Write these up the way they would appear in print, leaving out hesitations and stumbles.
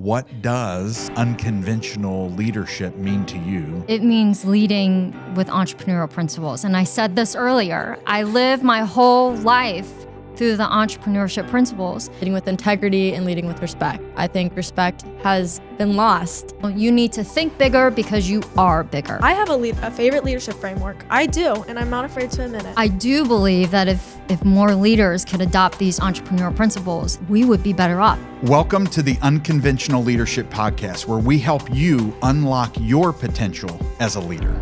What does unconventional leadership mean to you? It means leading with entrepreneurial principles. And I said this earlier, I live my whole life through the entrepreneurship principles. Leading with integrity and leading with respect. I think respect has been lost. You need to think bigger because you are bigger. I have a favorite leadership framework. I do, and I'm not afraid to admit it. I do believe that if more leaders could adopt these entrepreneurial principles, we would be better off. Welcome to the Unconventional Leadership Podcast, where we help you unlock your potential as a leader.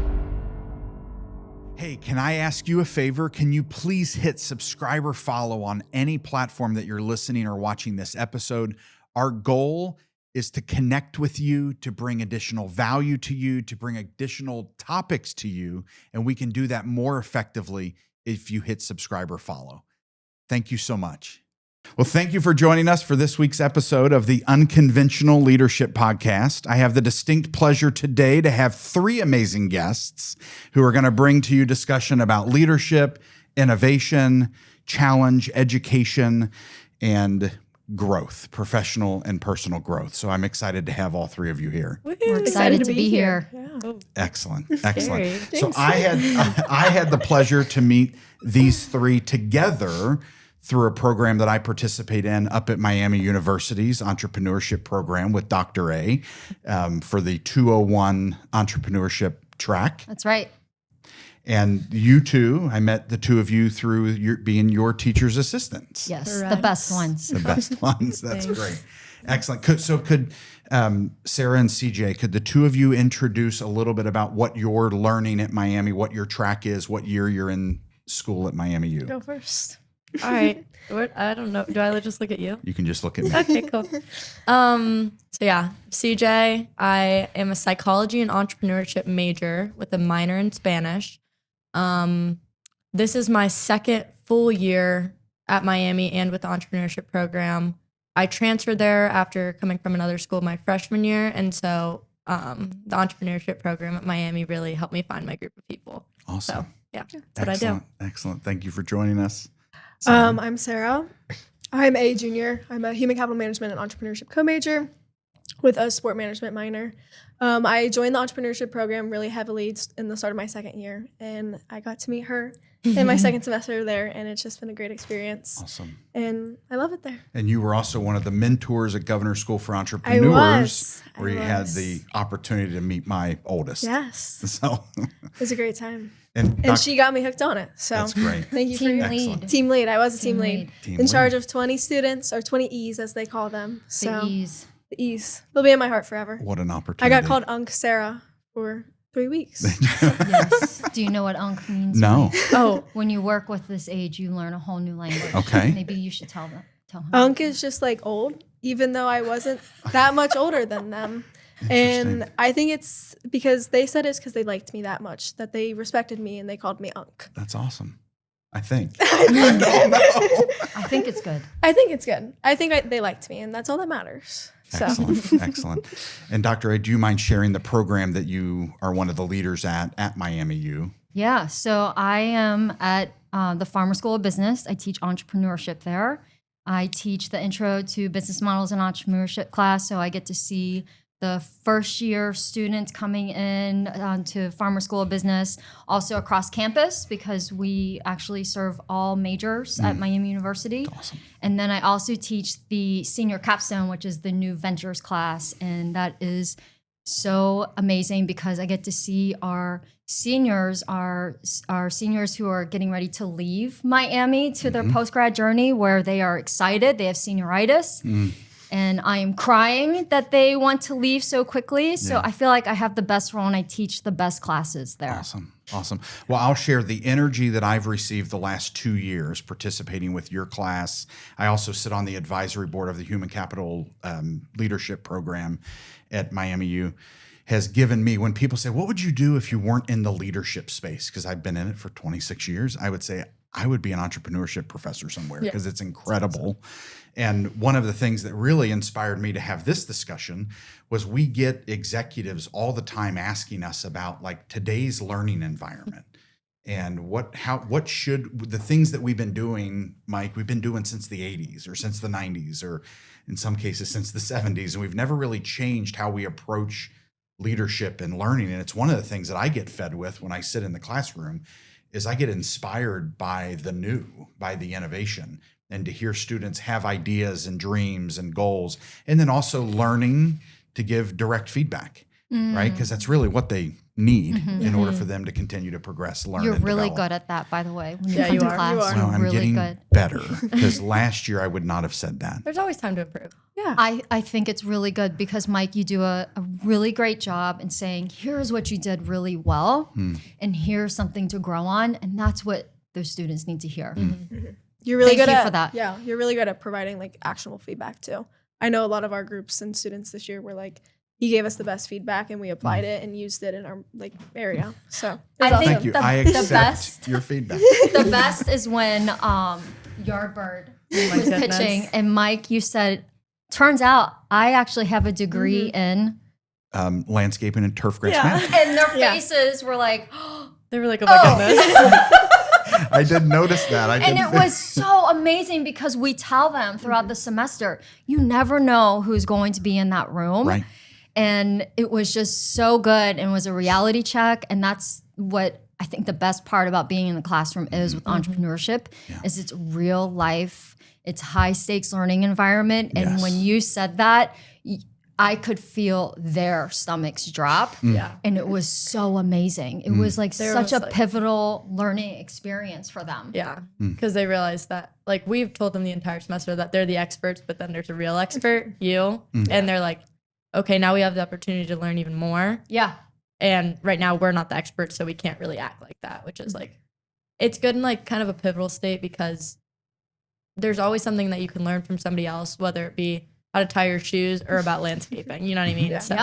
Hey, can I ask you a favor? Can you please hit subscribe or follow on any platform that you're listening or watching this episode? Our goal is to connect with you, to bring additional value to you, to bring additional topics to you, and we can do that more effectively if you hit subscribe or follow. Thank you so much. Well, thank you for joining us for this week's episode of the Unconventional Leadership Podcast. I have the distinct pleasure today to have three amazing guests who are going to bring to you discussion about leadership, innovation, challenge, education, and growth, professional and personal growth. So I'm excited to have all three of you here. We're excited to be here. Yeah. Excellent. Scary. So I had the pleasure to meet these three together through a program that I participate in up at Miami University's entrepreneurship program with Dr. A for the 201 entrepreneurship track. That's right. And you two, I met the two of you through being your teacher's assistants. Yes, Correct. the best ones. The best ones. That's Thanks. great. Excellent. Could Sarah and CJ, could the two of you introduce a little bit about what you're learning at Miami, what your track is, what year you're in school at Miami U? Go first. All right. I don't know. Do I just look at you? You can just look at me. Okay, cool. CJ, I am a psychology and entrepreneurship major with a minor in Spanish. This is my second full year at Miami and with the entrepreneurship program. I transferred there after coming from another school my freshman year. And so the entrepreneurship program at Miami really helped me find my group of people. Awesome. So, yeah, that's what I do. Excellent. Thank you for joining us. I'm Sarah. I'm a junior. I'm a human capital management and entrepreneurship co-major with a sport management minor. I joined the entrepreneurship program really heavily in the start of my second year, and I got to meet her in my second semester there, and it's just been a great experience. Awesome. And I love it there. And you were also one of the mentors at Governor's School for Entrepreneurs, I where you had was. the opportunity to meet my oldest. Yes. So, It was a great time. and She got me hooked on it. So that's great. thank you Team for lead. Team lead. I was a team lead. Team In lead. charge of 20 students, or 20 E's as they call them. So The ease. the E's. They'll be in my heart forever. What an I opportunity. got called Unc Sarah for 3 weeks. Yes. Do you know what UNC means? No. Oh, When you work with this age, you learn a whole new language. Okay. Maybe you should tell him. Unc is just like old, even though I wasn't that much older than them. And I think it's because they said it's because they liked me that much, that they respected me and they called me Unc. That's awesome. I think. I think it's good. I think it's good. I think they liked me, and that's all that matters. So Excellent. Excellent. And Dr. A, do you mind sharing the program that you are one of the leaders at Miami U? Yeah. So I am at the Farmer School of Business. I teach entrepreneurship there. I teach the Intro to Business Models and Entrepreneurship class. So I get to see the first year students coming in to Farmer School of Business, also across campus, because we actually serve all majors at Miami University. Awesome. And then I also teach the senior capstone, which is the new ventures class. And that is so amazing because I get to see our seniors who are getting ready to leave Miami to their post-grad journey, where they are excited. They have senioritis. And I am crying that they want to leave so quickly. So I feel like I have the best role and I teach the best classes there. Awesome. Awesome. Well, I'll share the energy that I've received the last 2 years participating with your class. I also sit on the advisory board of the Human Capital Leadership Program at Miami U. Has given me, when people say, what would you do if you weren't in the leadership space? Because I've been in it for 26 years. I would say I would be an entrepreneurship professor somewhere because it's incredible. And one of the things that really inspired me to have this discussion was we get executives all the time asking us about like today's learning environment. And what should the things that we've been doing, Mike, we've been doing since the 80s or since the 90s or in some cases since the 70s. And we've never really changed how we approach leadership and learning. And it's one of the things that I get fed with when I sit in the classroom is I get inspired by the new, by the innovation, and to hear students have ideas and dreams and goals, and then also learning to give direct feedback, right? Because that's really what they need in order for them to continue to progress, learn, You're and really develop. good at that, by the way. When Yeah, come you to are. class, You are. Well, you're I'm really getting good. better because last year I would not have said that. There's always time to improve. Yeah. I think it's really good because, Mike, you do a really great job in saying, here's what you did really well, and here's something to grow on. And that's what those students need to hear. You're really Thank good you at for that. Yeah, you're really good at providing like actionable feedback too. I know a lot of our groups and students this year were like, he gave us the best feedback and we applied it and used it in our like area. So it was I think Thank you. the- I the accept best- your feedback. The best is when Yardbird was goodness. pitching, and Mike, you said, turns out I actually have a degree in, Landscaping and turf grass Yeah. management. and their Yeah. faces were like, They were like, oh my goodness. I did notice that. and it was so amazing because we tell them throughout the semester, you never know who's going to be in that room. right. And it was just so good and was a reality check. And that's what I think the best part about being in the classroom is with entrepreneurship is it's real life. It's high stakes learning environment. And Yes. when you said that, I could feel their stomachs drop. Yeah. And it was so amazing. It was like There such was, a like- pivotal learning experience for them. Yeah, because they realized that, like, we've told them the entire semester that they're the experts, but then there's a real expert, you, and they're like, okay, now we have the opportunity to learn even more. Yeah. And right now we're not the experts, so we can't really act like that, which is like, it's good in like kind of a pivotal state because there's always something that you can learn from somebody else, whether it be how to tie your shoes or about landscaping. You know what I mean? So,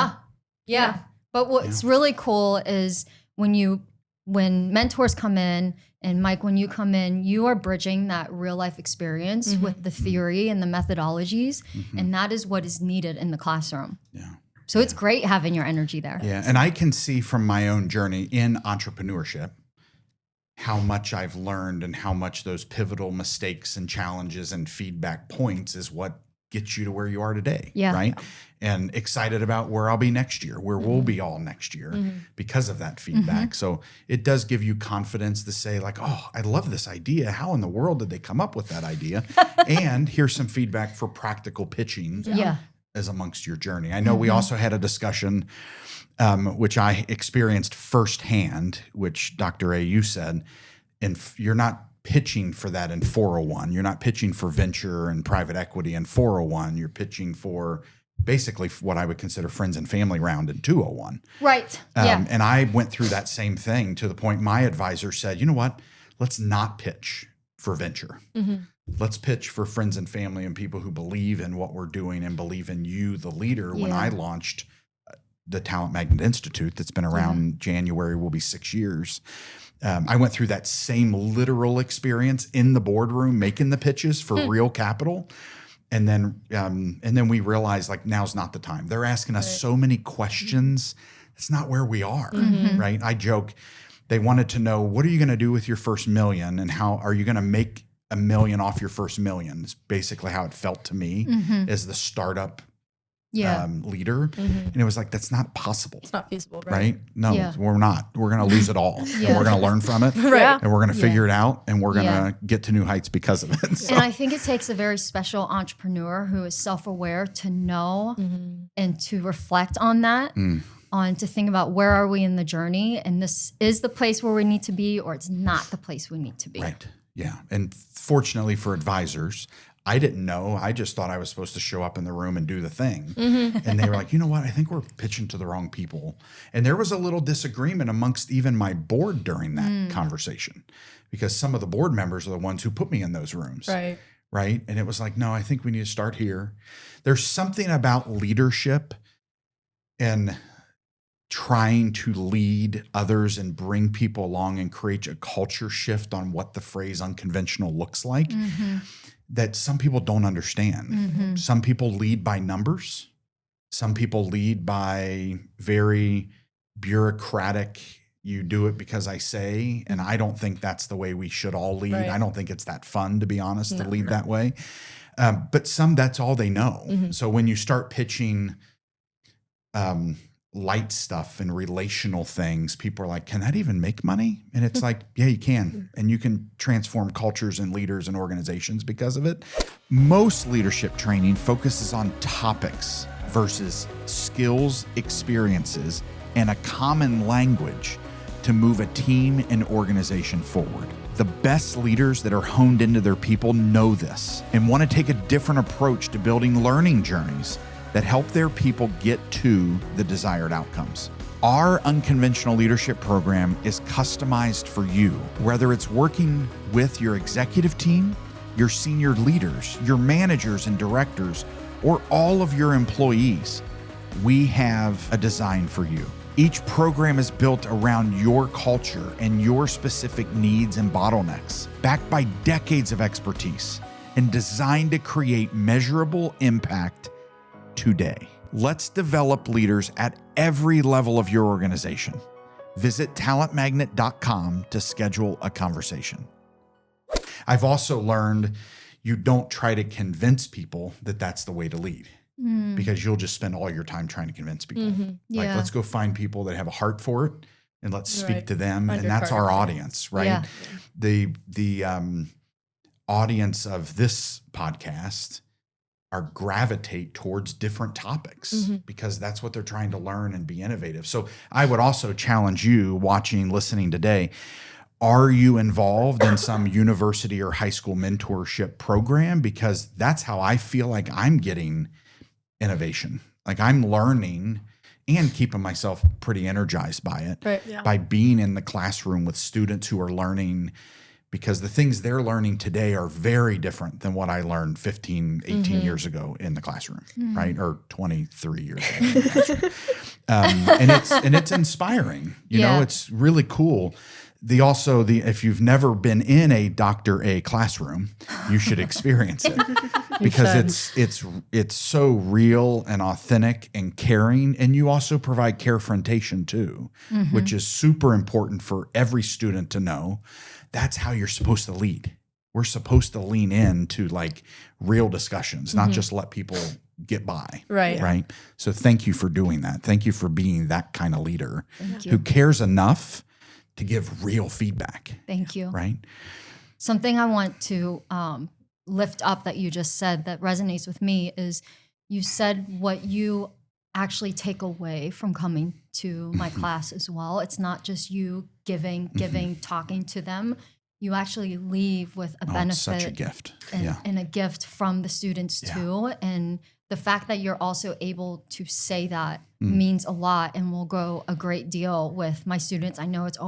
Yeah. But what's really cool is when mentors come in, and Mike, when you come in, you are bridging that real life experience with the theory and the methodologies. And that is what is needed in the classroom. Yeah. So it's great having your energy there. Yeah. And I can see from my own journey in entrepreneurship how much I've learned and how much those pivotal mistakes and challenges and feedback points is what gets you to where you are today. Yeah. Right. And excited about where I'll be next year, where we'll be all next year because of that feedback. So it does give you confidence to say like, oh, I love this idea. How in the world did they come up with that idea? And here's some feedback for practical pitching Yeah. as amongst your journey. I know we also had a discussion, which I experienced firsthand, which Dr. A, you said, and you're not pitching for that in 401. You're not pitching for venture and private equity in 401. You're pitching for basically what I would consider friends and family round in 201. Right. Yeah. And I went through that same thing to the point my advisor said, you know what, let's not pitch for venture. Let's pitch for friends and family and people who believe in what we're doing and believe in you, the leader. When I launched the Talent Magnet Institute that's been around, January will be 6 years. I went through that same literal experience in the boardroom, making the pitches for real capital. And then we realized like, now's not the time. They're asking us so many questions. It's not where we are, right? I joke, they wanted to know, what are you going to do with your first million? And how are you going to make $1 million off your first million? It's basically how it felt to me as the startup leader. And it was like, that's not possible. It's not feasible, right? Right? No, Yeah. we're not. We're going to lose it all. And we're going to learn from it. Right. And we're going to figure it out. And we're going to Yeah. get to new heights because of it. So, And I think it takes a very special entrepreneur who is self-aware to know and to reflect on that, on to think about where are we in the journey, and this is the place where we need to be, or it's not the place we need to be. right. Yeah. And fortunately for advisors, I didn't know. I just thought I was supposed to show up in the room and do the thing. And they were like, you know what? I think we're pitching to the wrong people. And there was a little disagreement amongst even my board during that conversation, because some of the board members are the ones who put me in those rooms. Right. Right. And it was like, no, I think we need to start here. There's something about leadership and trying to lead others and bring people along and create a culture shift on what the phrase unconventional looks like that some people don't understand. Some people lead by numbers. Some people lead by very bureaucratic, you do it because I say, and I don't think that's the way we should all lead. Right. I don't think it's that fun, to be honest, to lead that way. But some, that's all they know. So when you start pitching light stuff and relational things, people are like, can that even make money? And it's like, yeah, you can. And you can transform cultures and leaders and organizations because of it. Most leadership training focuses on topics versus skills, experiences, and a common language to move a team and organization forward. The best leaders that are honed into their people know this and want to take a different approach to building learning journeys that help their people get to the desired outcomes. Our Unconventional Leadership Program is customized for you, whether it's working with your executive team, your senior leaders, your managers and directors, or all of your employees. We have a design for you. Each program is built around your culture and your specific needs and bottlenecks, backed by decades of expertise and designed to create measurable impact today. Let's develop leaders at every level of your organization. Visit talentmagnet.com to schedule a conversation. I've also learned you don't try to convince people that that's the way to lead, because you'll just spend all your time trying to convince people. Like, let's go find people that have a heart for it and let's speak to them. Find and your that's target our audience. audience, right? Yeah. The audience of this podcast are gravitate towards different topics because that's what they're trying to learn and be innovative. So I would also challenge you watching, listening today. Are you involved in some university or high school mentorship program? Because that's how I feel like I'm getting innovation. Like, I'm learning and keeping myself pretty energized by it, Right. Yeah. by being in the classroom with students who are learning, because the things they're learning today are very different than what I learned 15, 18 years ago in the classroom, right? Or 23 years ago in the classroom. And it's inspiring. You know, it's really cool. If you've never been in a Dr. A classroom, you should experience it because it's so real and authentic and caring. And you also provide carefrontation too, which is super important for every student to know. That's how you're supposed to lead. We're supposed to lean into like real discussions, not just let people get by. Right. Right. So thank you for doing that. Thank you for being that kind of leader you. who cares enough to give real feedback. Thank you. Right. Something I want to lift up that you just said that resonates with me is you said what you actually take away from coming to my class as well. It's not just you giving, talking to them. You actually leave with a benefit. It's such a gift. And a gift from the students too. And the fact that you're also able to say that means a lot and will go a great deal with my students. I know it's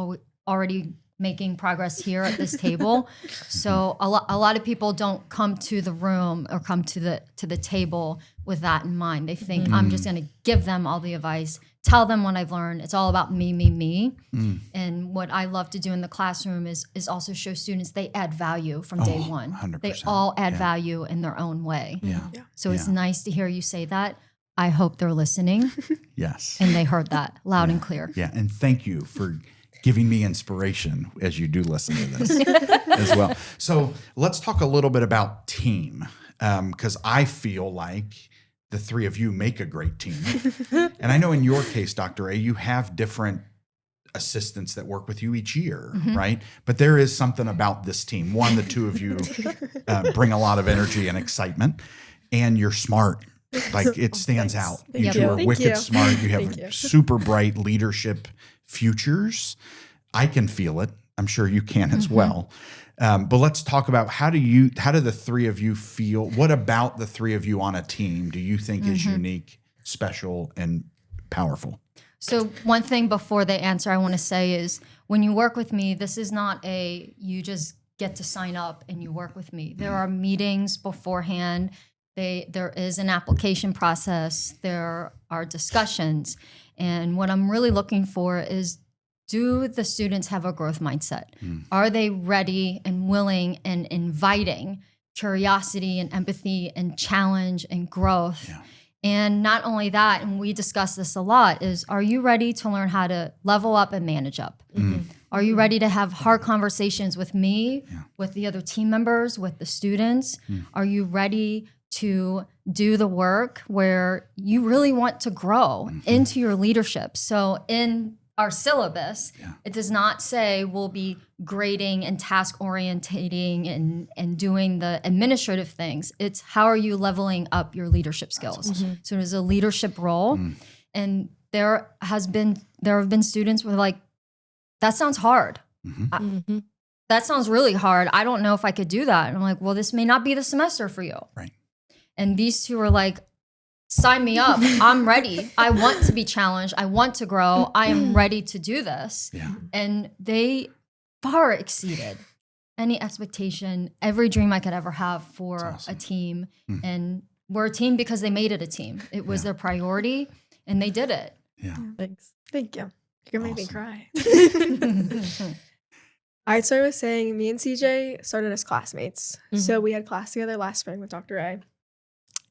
already making progress here at this table. So a lot of people don't come to the room or come to the table with that in mind. They think I'm just going to give them all the advice, tell them what I've learned. It's all about me. And what I love to do in the classroom is also show students they add value from day one. 100%. They all add value in their own way. Yeah. So it's nice to hear you say that. I hope they're listening Yes. and they heard that loud and clear. Yeah. And thank you for giving me inspiration as you do listen to this as well. So let's talk a little bit about team, because I feel like the three of you make a great team. And I know in your case, Dr. A, you have different assistants that work with you each year, right? But there is something about this team. One, the two of you bring a lot of energy and excitement, and you're smart. Like, it stands out. You two are wicked smart. You have super bright leadership futures. I can feel it. I'm sure you can as well. But let's talk about how do the three of you feel? What about the three of you on a team do you think is unique, special, and powerful? So one thing before they answer I want to say is when you work with me, this is not you just get to sign up and you work with me. There are meetings beforehand. There is an application process. There are discussions. And what I'm really looking for is, do the students have a growth mindset? Are they ready and willing and inviting curiosity and empathy and challenge and growth? And not only that, and we discuss this a lot, is are you ready to learn how to level up and manage up? Are you ready to have hard conversations with me, with the other team members, with the students? Are you ready to do the work where you really want to grow into your leadership? So in our syllabus, it does not say we'll be grading and task orientating and doing the administrative things. It's how are you leveling up your leadership skills? So there's a leadership role, and there have been students who are like, that sounds hard. That sounds really hard. I don't know if I could do that. And I'm like, well, this may not be the semester for you. Right. And these two are like, sign me up. I'm ready. I want to be challenged. I want to grow. I am ready to do this. Yeah. And they far exceeded any expectation, every dream I could ever have for a team. And we're a team because they made it a team. It was their priority, and they did it. Yeah. Thanks. Thank you. You're gonna make me cry. I'd start with saying me and CJ started as classmates. So we had class together last spring with Dr. A.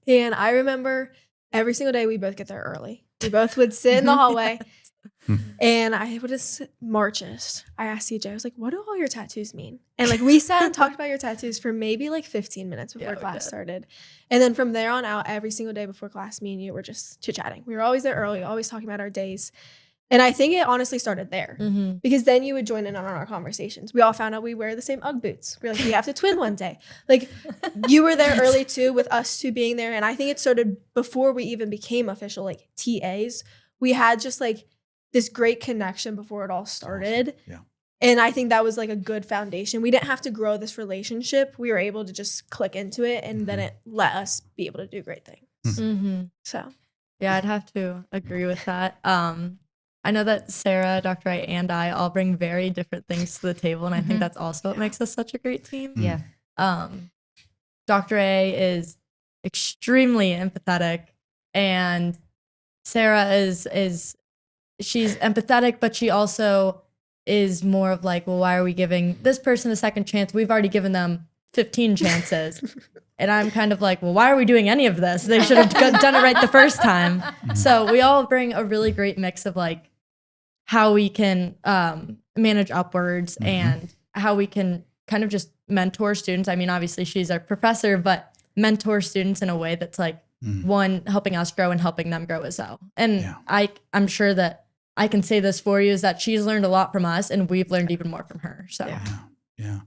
And I remember every single day we both get there early. We both would sit in the hallway and I would just marches. I asked CJ, I was like, what do all your tattoos mean? And like we sat and talked about your tattoos for maybe like 15 minutes before class started. And then from there on out, every single day before class, me and you were just chit-chatting. We were always there early, always talking about our days. And I think it honestly started there because then you would join in on our conversations. We all found out we wear the same Ugg boots. We're like, we have to twin one day. Like you were there early too with us two being there. And I think it started before we even became official like TAs. We had just like this great connection before it all started. Yeah. And I think that was like a good foundation. We didn't have to grow this relationship. We were able to just click into it and then it let us be able to do great things. So yeah, I'd have to agree with that. I know that Sarah, Dr. A, and I all bring very different things to the table, and I think that's also what makes us such a great team. Yeah. Dr. A is extremely empathetic, and Sarah is she's empathetic, but she also is more of like, well, why are we giving this person a second chance? We've already given them 15 chances. And I'm kind of like, well, why are we doing any of this? They should have done it right the first time. So we all bring a really great mix of like how we can manage upwards and how we can kind of just mentor students. I mean, obviously she's our professor, but mentor students in a way that's like one, helping us grow and helping them grow as well. And I'm sure that I can say this for you is that she's learned a lot from us and we've learned even more from her. So yeah.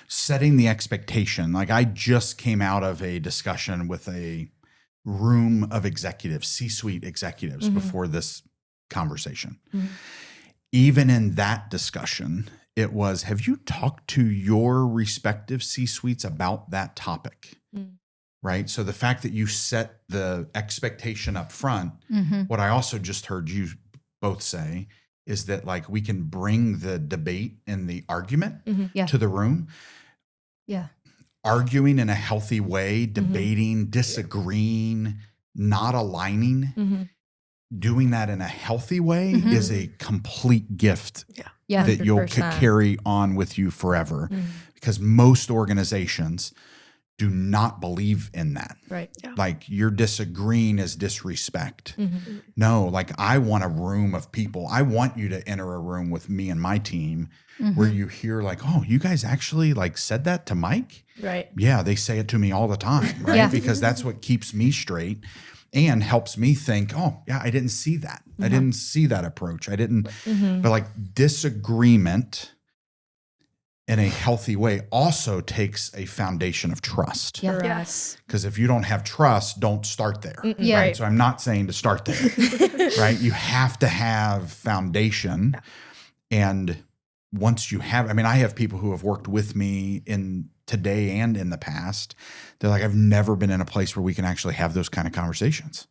Setting the expectation. Like I just came out of a discussion with a room of executives, C-suite executives before this conversation. Even in that discussion, it was, have you talked to your respective C-suites about that topic? Right? So the fact that you set the expectation up front, what I also just heard you both say is that like we can bring the debate and the argument to the room. Yeah. Arguing in a healthy way, debating, disagreeing, not aligning, doing that in a healthy way is a complete gift that you'll 100%. carry on with you forever. Because most organizations do not believe in that. Right. Like you're disagreeing is disrespect. No, like I want a room of people. I want you to enter a room with me and my team where you hear like, oh, you guys actually like said that to Mike? Right. Yeah, they say it to me all the time, right? Because that's what keeps me straight and helps me think, oh, yeah, I didn't see that. I didn't see that approach. I didn't, but like disagreement in a healthy way also takes a foundation of trust. Yeah. yes. Because if you don't have trust, don't start there. Yeah. Right? So I'm not saying to start there, right? You have to have foundation. And once you have, I mean, I have people who have worked with me in today and in the past. They're like, I've never been in a place where we can actually have those kind of conversations.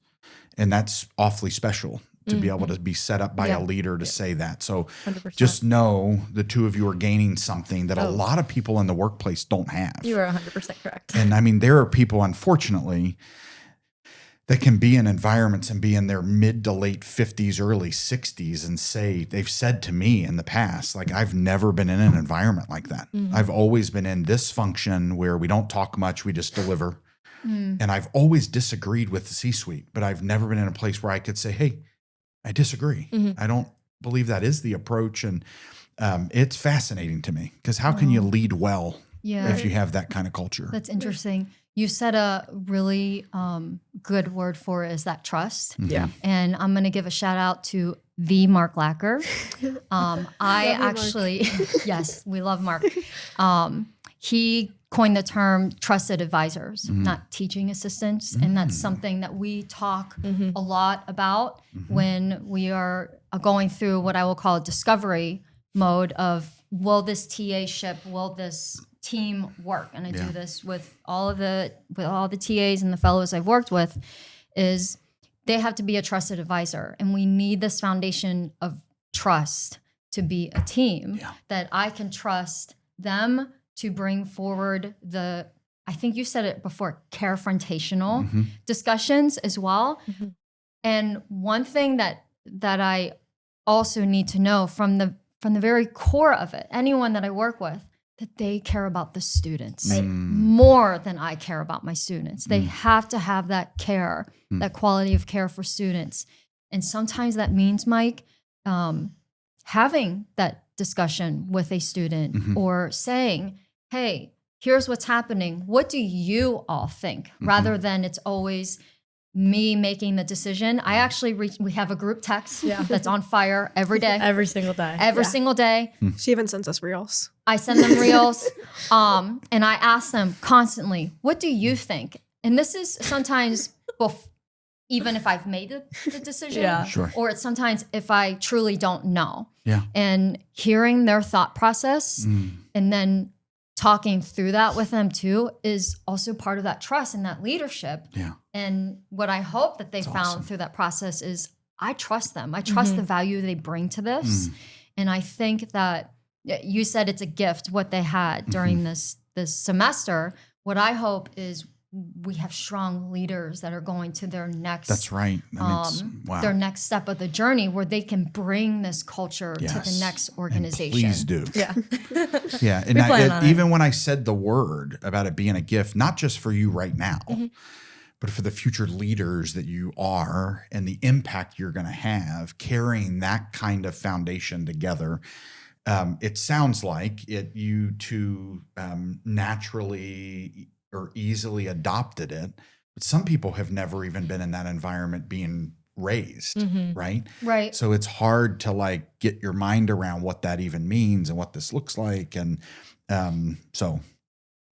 And that's awfully special to be able to be set up by a leader to say that. So 100%. just know the two of you are gaining something that a lot of people in the workplace don't have. You are 100% correct. And I mean, there are people, unfortunately, that can be in environments and be in their mid to late 50s, early 60s and say, they've said to me in the past, like, I've never been in an environment like that. I've always been in this function where we don't talk much, we just deliver. And I've always disagreed with the C-suite, but I've never been in a place where I could say, hey, I disagree. I don't believe that is the approach. And it's fascinating to me because how can you lead well if you have that kind of culture? That's interesting. You said a really good word for it is that trust. Yeah. And I'm going to give a shout out to the Mark Lacker. I actually, yes, we love Mark. He coined the term trusted advisors, not teaching assistants. And that's something that we talk a lot about when we are going through what I will call a discovery mode of, will this TA ship, will this team work? And I do this with all the TAs and the fellows I've worked with, is they have to be a trusted advisor. And we need this foundation of trust to be a team, that I can trust them to bring forward I think you said it before, carefrontational discussions as well. And one thing that I also need to know from the very core of it, anyone that I work with, that they care about the students more than I care about my students. They have to have that care, that quality of care for students. And sometimes that means, Mike, having that discussion with a student or saying, hey, here's what's happening. What do you all think? Rather than it's always me making the decision. I actually we have a group text that's on fire every day. Every single day. Every single day. She even sends us reels. I send them reels. And I ask them constantly, what do you think? And this is sometimes even if I've made the decision, or it's sometimes if I truly don't know. And hearing their thought process and then talking through that with them too is also part of that trust and that leadership. And what I hope that they found through that process is I trust them. I trust the value they bring to this. And I think that you said it's a gift what they had during this semester. What I hope is we have strong leaders that are going to their next their next step of the journey where they can bring this culture to the next organization. And please do. Yeah. And even when I said the word about it being a gift, not just for you right now, but for the future leaders that you are and the impact you're going to have, carrying that kind of foundation together. It sounds like you two naturally or easily adopted it, but some people have never even been in that environment being raised, right? Right. So it's hard to get your mind around what that even means and what this looks like. And so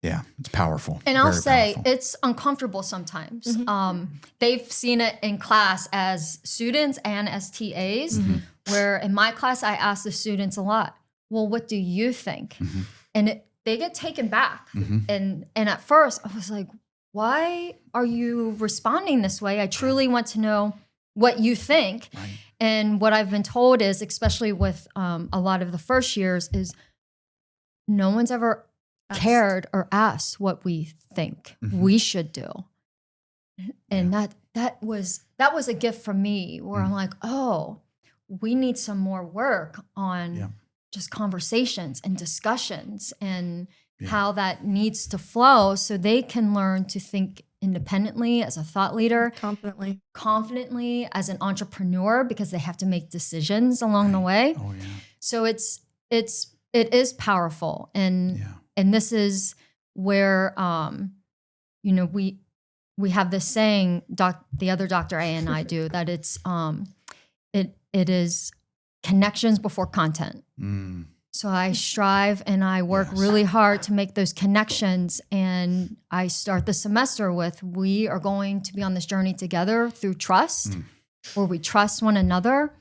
it's powerful. And I'll say it's uncomfortable sometimes. They've seen it in class as students and as TAs, where in my class, I ask the students a lot, well, what do you think? And they get taken back. And at first I was like, why are you responding this way? I truly want to know what you think. And what I've been told is, especially with a lot of the first years, is no one's ever cared or asked what we think we should do. And that was a gift for me where I'm like, oh, we need some more work on just conversations and discussions and how that needs to flow so they can learn to think independently as a thought leader, confidently as an entrepreneur, because they have to make decisions along the way. So it is powerful. And this is where we have this saying, the other Dr. A and I do, that it's it is connections before content. So I strive and I work really hard to make those connections. And I start the semester with, we are going to be on this journey together through trust, where we trust one another.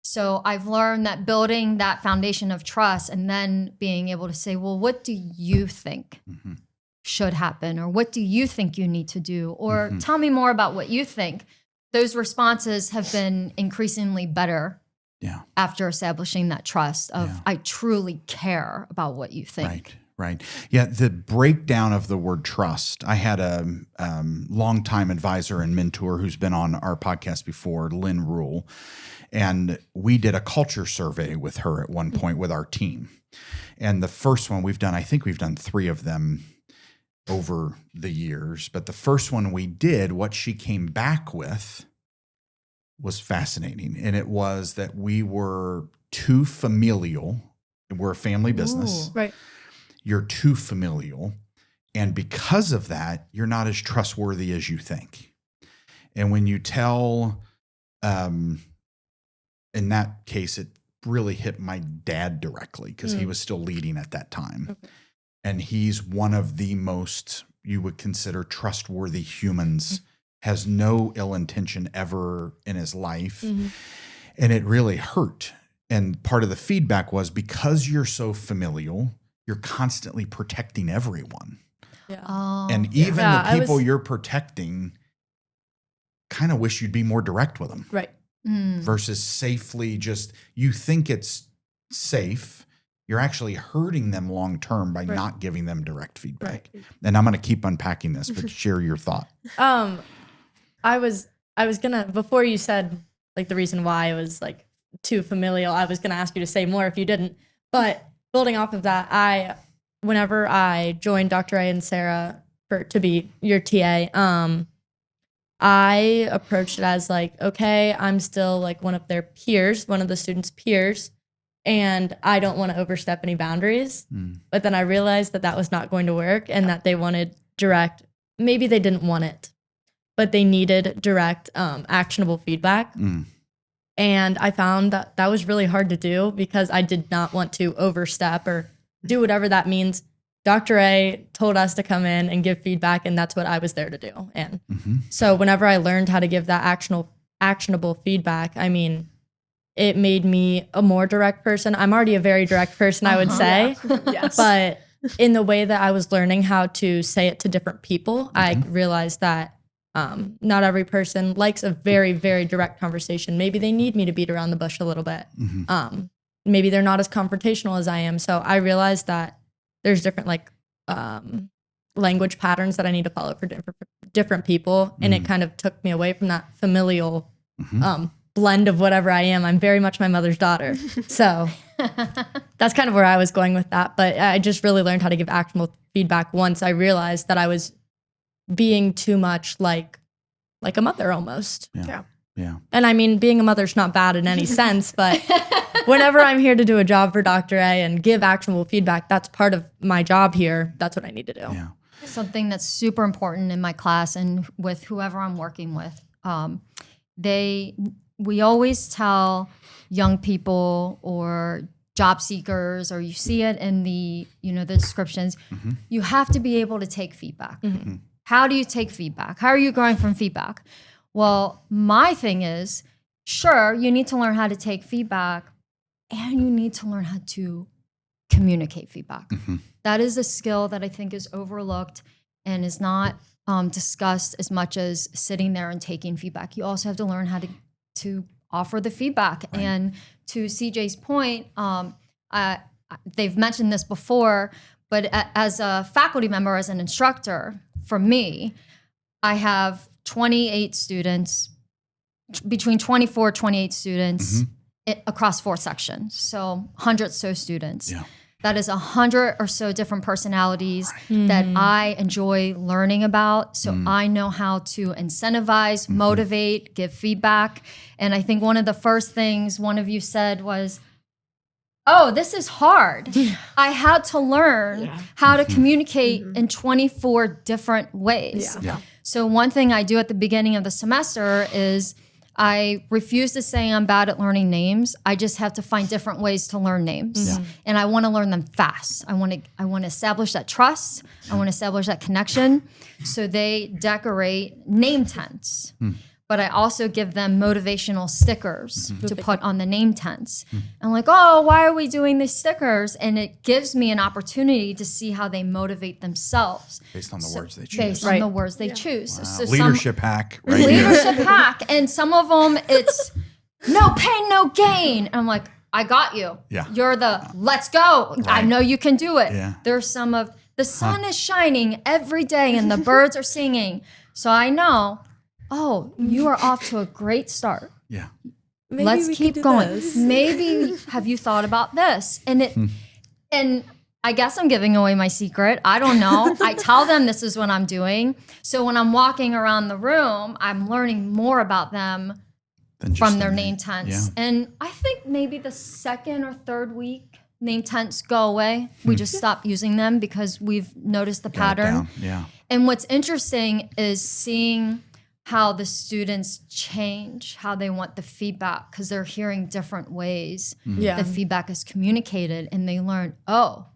So I've learned that building that foundation of trust and then being able to say, well, what do you think should happen? Or what do you think you need to do? Or tell me more about what you think. Those responses have been increasingly better after establishing that trust of I truly care about what you think. Right. Yeah. The breakdown of the word trust. I had a longtime advisor and mentor who's been on our podcast before, Lynn Rule, and we did a culture survey with her at one point with our team. And the first one we've done, I think we've done 3 of them. over the years. But the first one we did, what she came back with was fascinating. And it was that we were too familial. We're a family business. Ooh. Right. You're too familial. And because of that, you're not as trustworthy as you think. And when you tell, in that case, it really hit my dad directly because he was still leading at that time. Okay. And he's one of the most, you would consider, trustworthy humans, has no ill intention ever in his life. And it really hurt. And part of the feedback was because you're so familial, you're constantly protecting everyone. Yeah. And even Yeah, the people you're protecting kind of wish you'd be more direct with them. Right. Versus safely just, you think it's safe. You're actually hurting them long term by not giving them direct feedback. Right. And I'm going to keep unpacking this, but share your thought. I was gonna, before you said like the reason why I was like too familial, I was gonna ask you to say more if you didn't. But building off of that, whenever I joined Dr. A and Sarah to be your TA, I approached it as like, okay, I'm still like one of their peers, one of the students' peers, and I don't want to overstep any boundaries. But then I realized that that was not going to work and that they wanted direct, maybe they didn't want it, but they needed direct, actionable feedback. And I found that that was really hard to do because I did not want to overstep or do whatever that means. Dr. A told us to come in and give feedback, and that's what I was there to do. And so whenever I learned how to give that actionable feedback, I mean, it made me a more direct person. I'm already a very direct person, I would say. Yes. But in the way that I was learning how to say it to different people, I realized that not every person likes a very, very direct conversation. Maybe they need me to beat around the bush a little bit. Maybe they're not as confrontational as I am. So I realized that there's different like language patterns that I need to follow for different people. And it kind of took me away from that familial blend of whatever I am. I'm very much my mother's daughter. So that's kind of where I was going with that. But I just really learned how to give actionable feedback once I realized that I was being too much like a mother almost. Yeah. And I mean, being a mother's not bad in any sense, but whenever I'm here to do a job for Dr. A and give actionable feedback, that's part of my job here. That's what I need to do. Yeah. Something that's super important in my class and with whoever I'm working with. We always tell young people or job seekers, or you see it in the descriptions, you have to be able to take feedback. How do you take feedback? How are you growing from feedback? Well, my thing is, sure, you need to learn how to take feedback and you need to learn how to communicate feedback. That is a skill that I think is overlooked and is not discussed as much as sitting there and taking feedback. You also have to learn how to offer the feedback. Right. And to CJ's point, they've mentioned this before, but as a faculty member, as an instructor, for me, I have 28 students, between 24, 28 students across 4 sections. So 100 so students. Yeah. That is 100 or so different personalities that I enjoy learning about. So I know how to incentivize, motivate, give feedback. And I think one of the first things one of you said was, oh, this is hard. I had to learn how to communicate in 24 different ways. Yeah. So one thing I do at the beginning of the semester is I refuse to say I'm bad at learning names. I just have to find different ways to learn names. And I want to learn them fast. I want to establish that trust. I want to establish that connection. So they decorate name tents. But I also give them motivational stickers to put on the name tents. I'm like, oh, why are we doing these stickers? And it gives me an opportunity to see how they motivate themselves. Based on the words they choose. Based on the words they choose. Wow. So Leadership hack right here. Leadership hack. And some of them, it's no pain, no gain. And I'm like, I got you. Yeah. You're the let's go. Right. I know you can do it. Yeah. There's some of the sun is shining every day and the birds are singing. So I know, oh, you are off to a great start. Yeah. Let's keep going. Maybe have you thought about this? And it and I guess I'm giving away my secret. I don't know. I tell them this is what I'm doing. So when I'm walking around the room, I'm learning more about them from their name tents. Yeah. And I think maybe the second or third week, name tents go away. We just stop using them because we've noticed the pattern. Yeah. And what's interesting is seeing how the students change, how they want the feedback, because they're hearing different ways the feedback is communicated, and they learn, oh,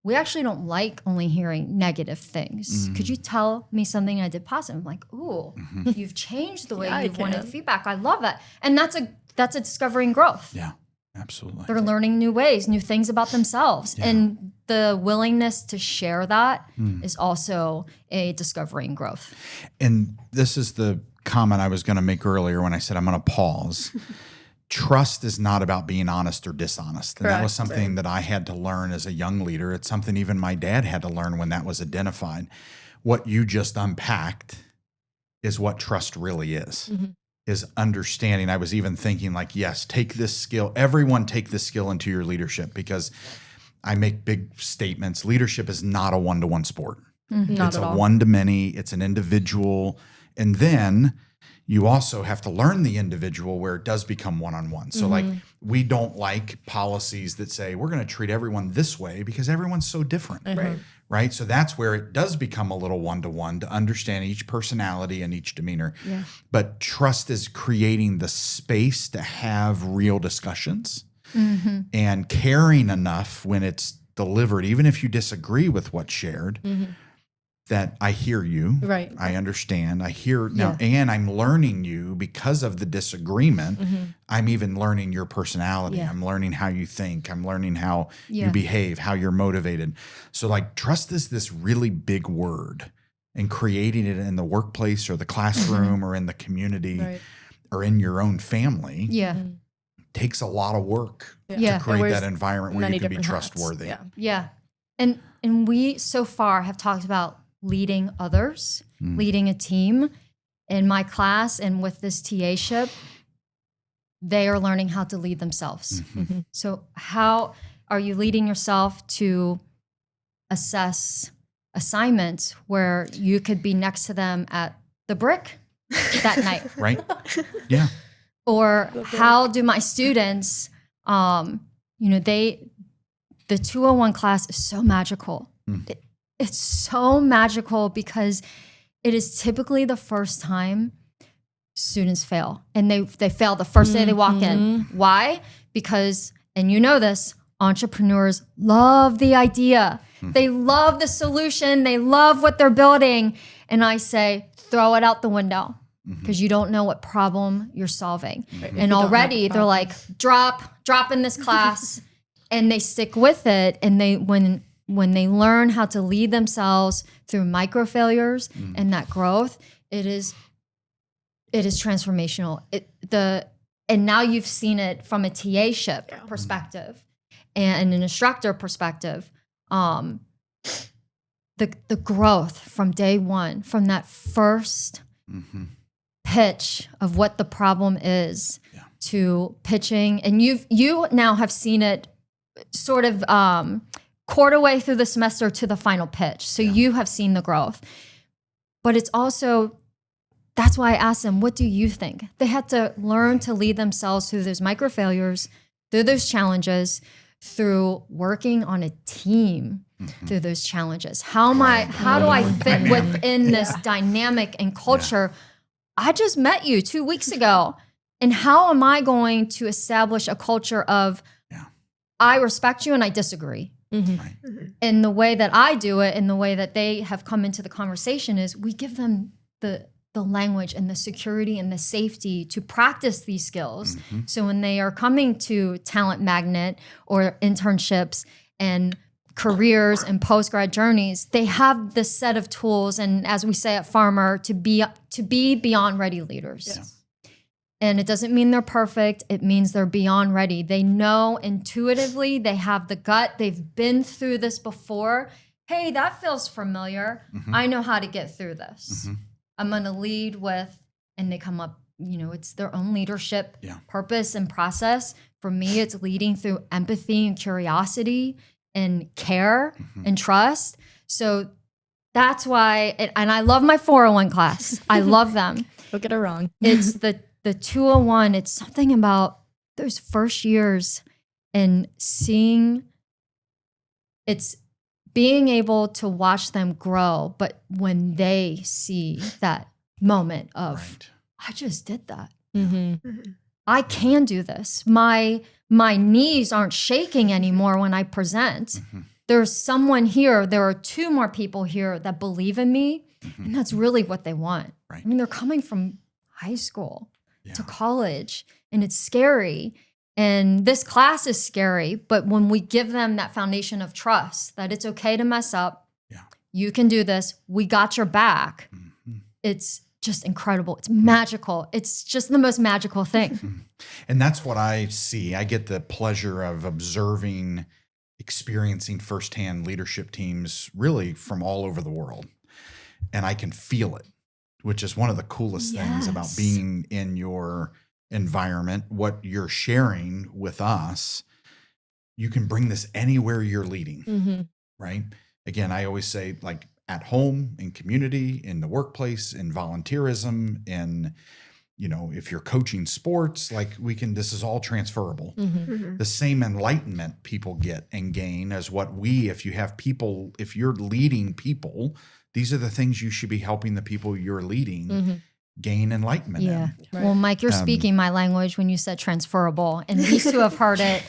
we actually don't like only hearing negative things. Could you tell me something I did positive? I'm like, ooh, you've changed the way you've wanted feedback. I love that. And that's a discovering growth. Yeah, absolutely. They're learning new ways, new things about themselves. Yeah. And the willingness to share that is also a discovering growth. And this is the comment I was going to make earlier when I said I'm going to pause. Trust is not about being honest or dishonest. And that was something that I had to learn as a young leader. It's something even my dad had to learn when that was identified. What you just unpacked is what trust really is. Is understanding. I was even thinking like, yes, take this skill. Everyone take this skill into your leadership, because I make big statements. Leadership is not a one-to-one sport. It's a one-to-many. It's an individual. And then you also have to learn the individual where it does become one-on-one. So like, we don't like policies that say we're going to treat everyone this way because everyone's so different. Right. So that's where it does become a little one-to-one to understand each personality and each demeanor. Yeah. But trust is creating the space to have real discussions and caring enough when it's delivered, even if you disagree with what's shared, that I hear you. Right. I understand. I hear now, and I'm learning you because of the disagreement. I'm even learning your personality. Yeah. I'm learning how you think. I'm learning how you behave, how you're motivated. So like, trust is this really big word, and creating it in the workplace or the classroom or in the community or in your own family takes a lot of work to create that environment where you can be trustworthy. Yeah. And we so far have talked about leading others, leading a team. In my class and with this TA-ship, they are learning how to lead themselves. So how are you leading yourself to assess assignments where you could be next to them at the brick that night? Right? Yeah. Or how do my students, the 201 class is so magical. It's so magical because it is typically the first time students fail. And they fail the first day they walk in. Why? Because, and you know this, entrepreneurs love the idea. They love the solution. They love what they're building. And I say, throw it out the window, because you don't know what problem you're solving. And already they're like, drop in this class. And they stick with it. And they when they learn how to lead themselves through microfailures and that growth, it is transformational. And now you've seen it from a TA-ship perspective and an instructor perspective. The growth from day one, from that first pitch of what the problem is to pitching, and you now have seen it sort of quarter way through the semester to the final pitch. So you have seen the growth. But it's also, that's why I asked them, what do you think? They had to learn to lead themselves through those microfailures, through those challenges, through working on a team through those challenges. How do I fit within this dynamic and culture? I just met you 2 weeks ago. And how am I going to establish a culture of, I respect you and I disagree? And the way that I do it and the way that they have come into the conversation is we give them the language and the security and the safety to practice these skills. So when they are coming to Talent Magnet or internships and careers and post-grad journeys, they have this set of tools, and as we say at Farmer, to be beyond ready leaders. And it doesn't mean they're perfect. It means they're beyond ready. They know intuitively, they have the gut. They've been through this before. Hey, that feels familiar. I know how to get through this. I'm going to lead with, and they come up, it's their own leadership purpose and process. For me, it's leading through empathy and curiosity and care and trust. So that's why, and I love my 401 class. I love them. Don't get it wrong. It's the 201. It's something about those first years and seeing, it's being able to watch them grow. But when they see that moment of, I just did that. I can do this. My knees aren't shaking anymore when I present. There's someone here. There are 2 more people here that believe in me. And that's really what they want. I mean, they're coming from high school to college, and it's scary. And this class is scary. But when we give them that foundation of trust, that it's okay to mess up, you can do this, we got your back, it's just incredible. It's magical. It's just the most magical thing. And that's what I see. I get the pleasure of experiencing firsthand leadership teams really from all over the world. And I can feel it, which is one of the coolest things about being in your environment. What you're sharing with us, you can bring this anywhere you're leading, right? Again, I always say, like, at home, in community, in the workplace, in volunteerism, in, if you're coaching sports, like this is all transferable. The same enlightenment people get and gain as what if you're leading people, these are the things you should be helping the people you're leading gain enlightenment in. Well, Mike, you're speaking my language when you said transferable, and these 2 have heard it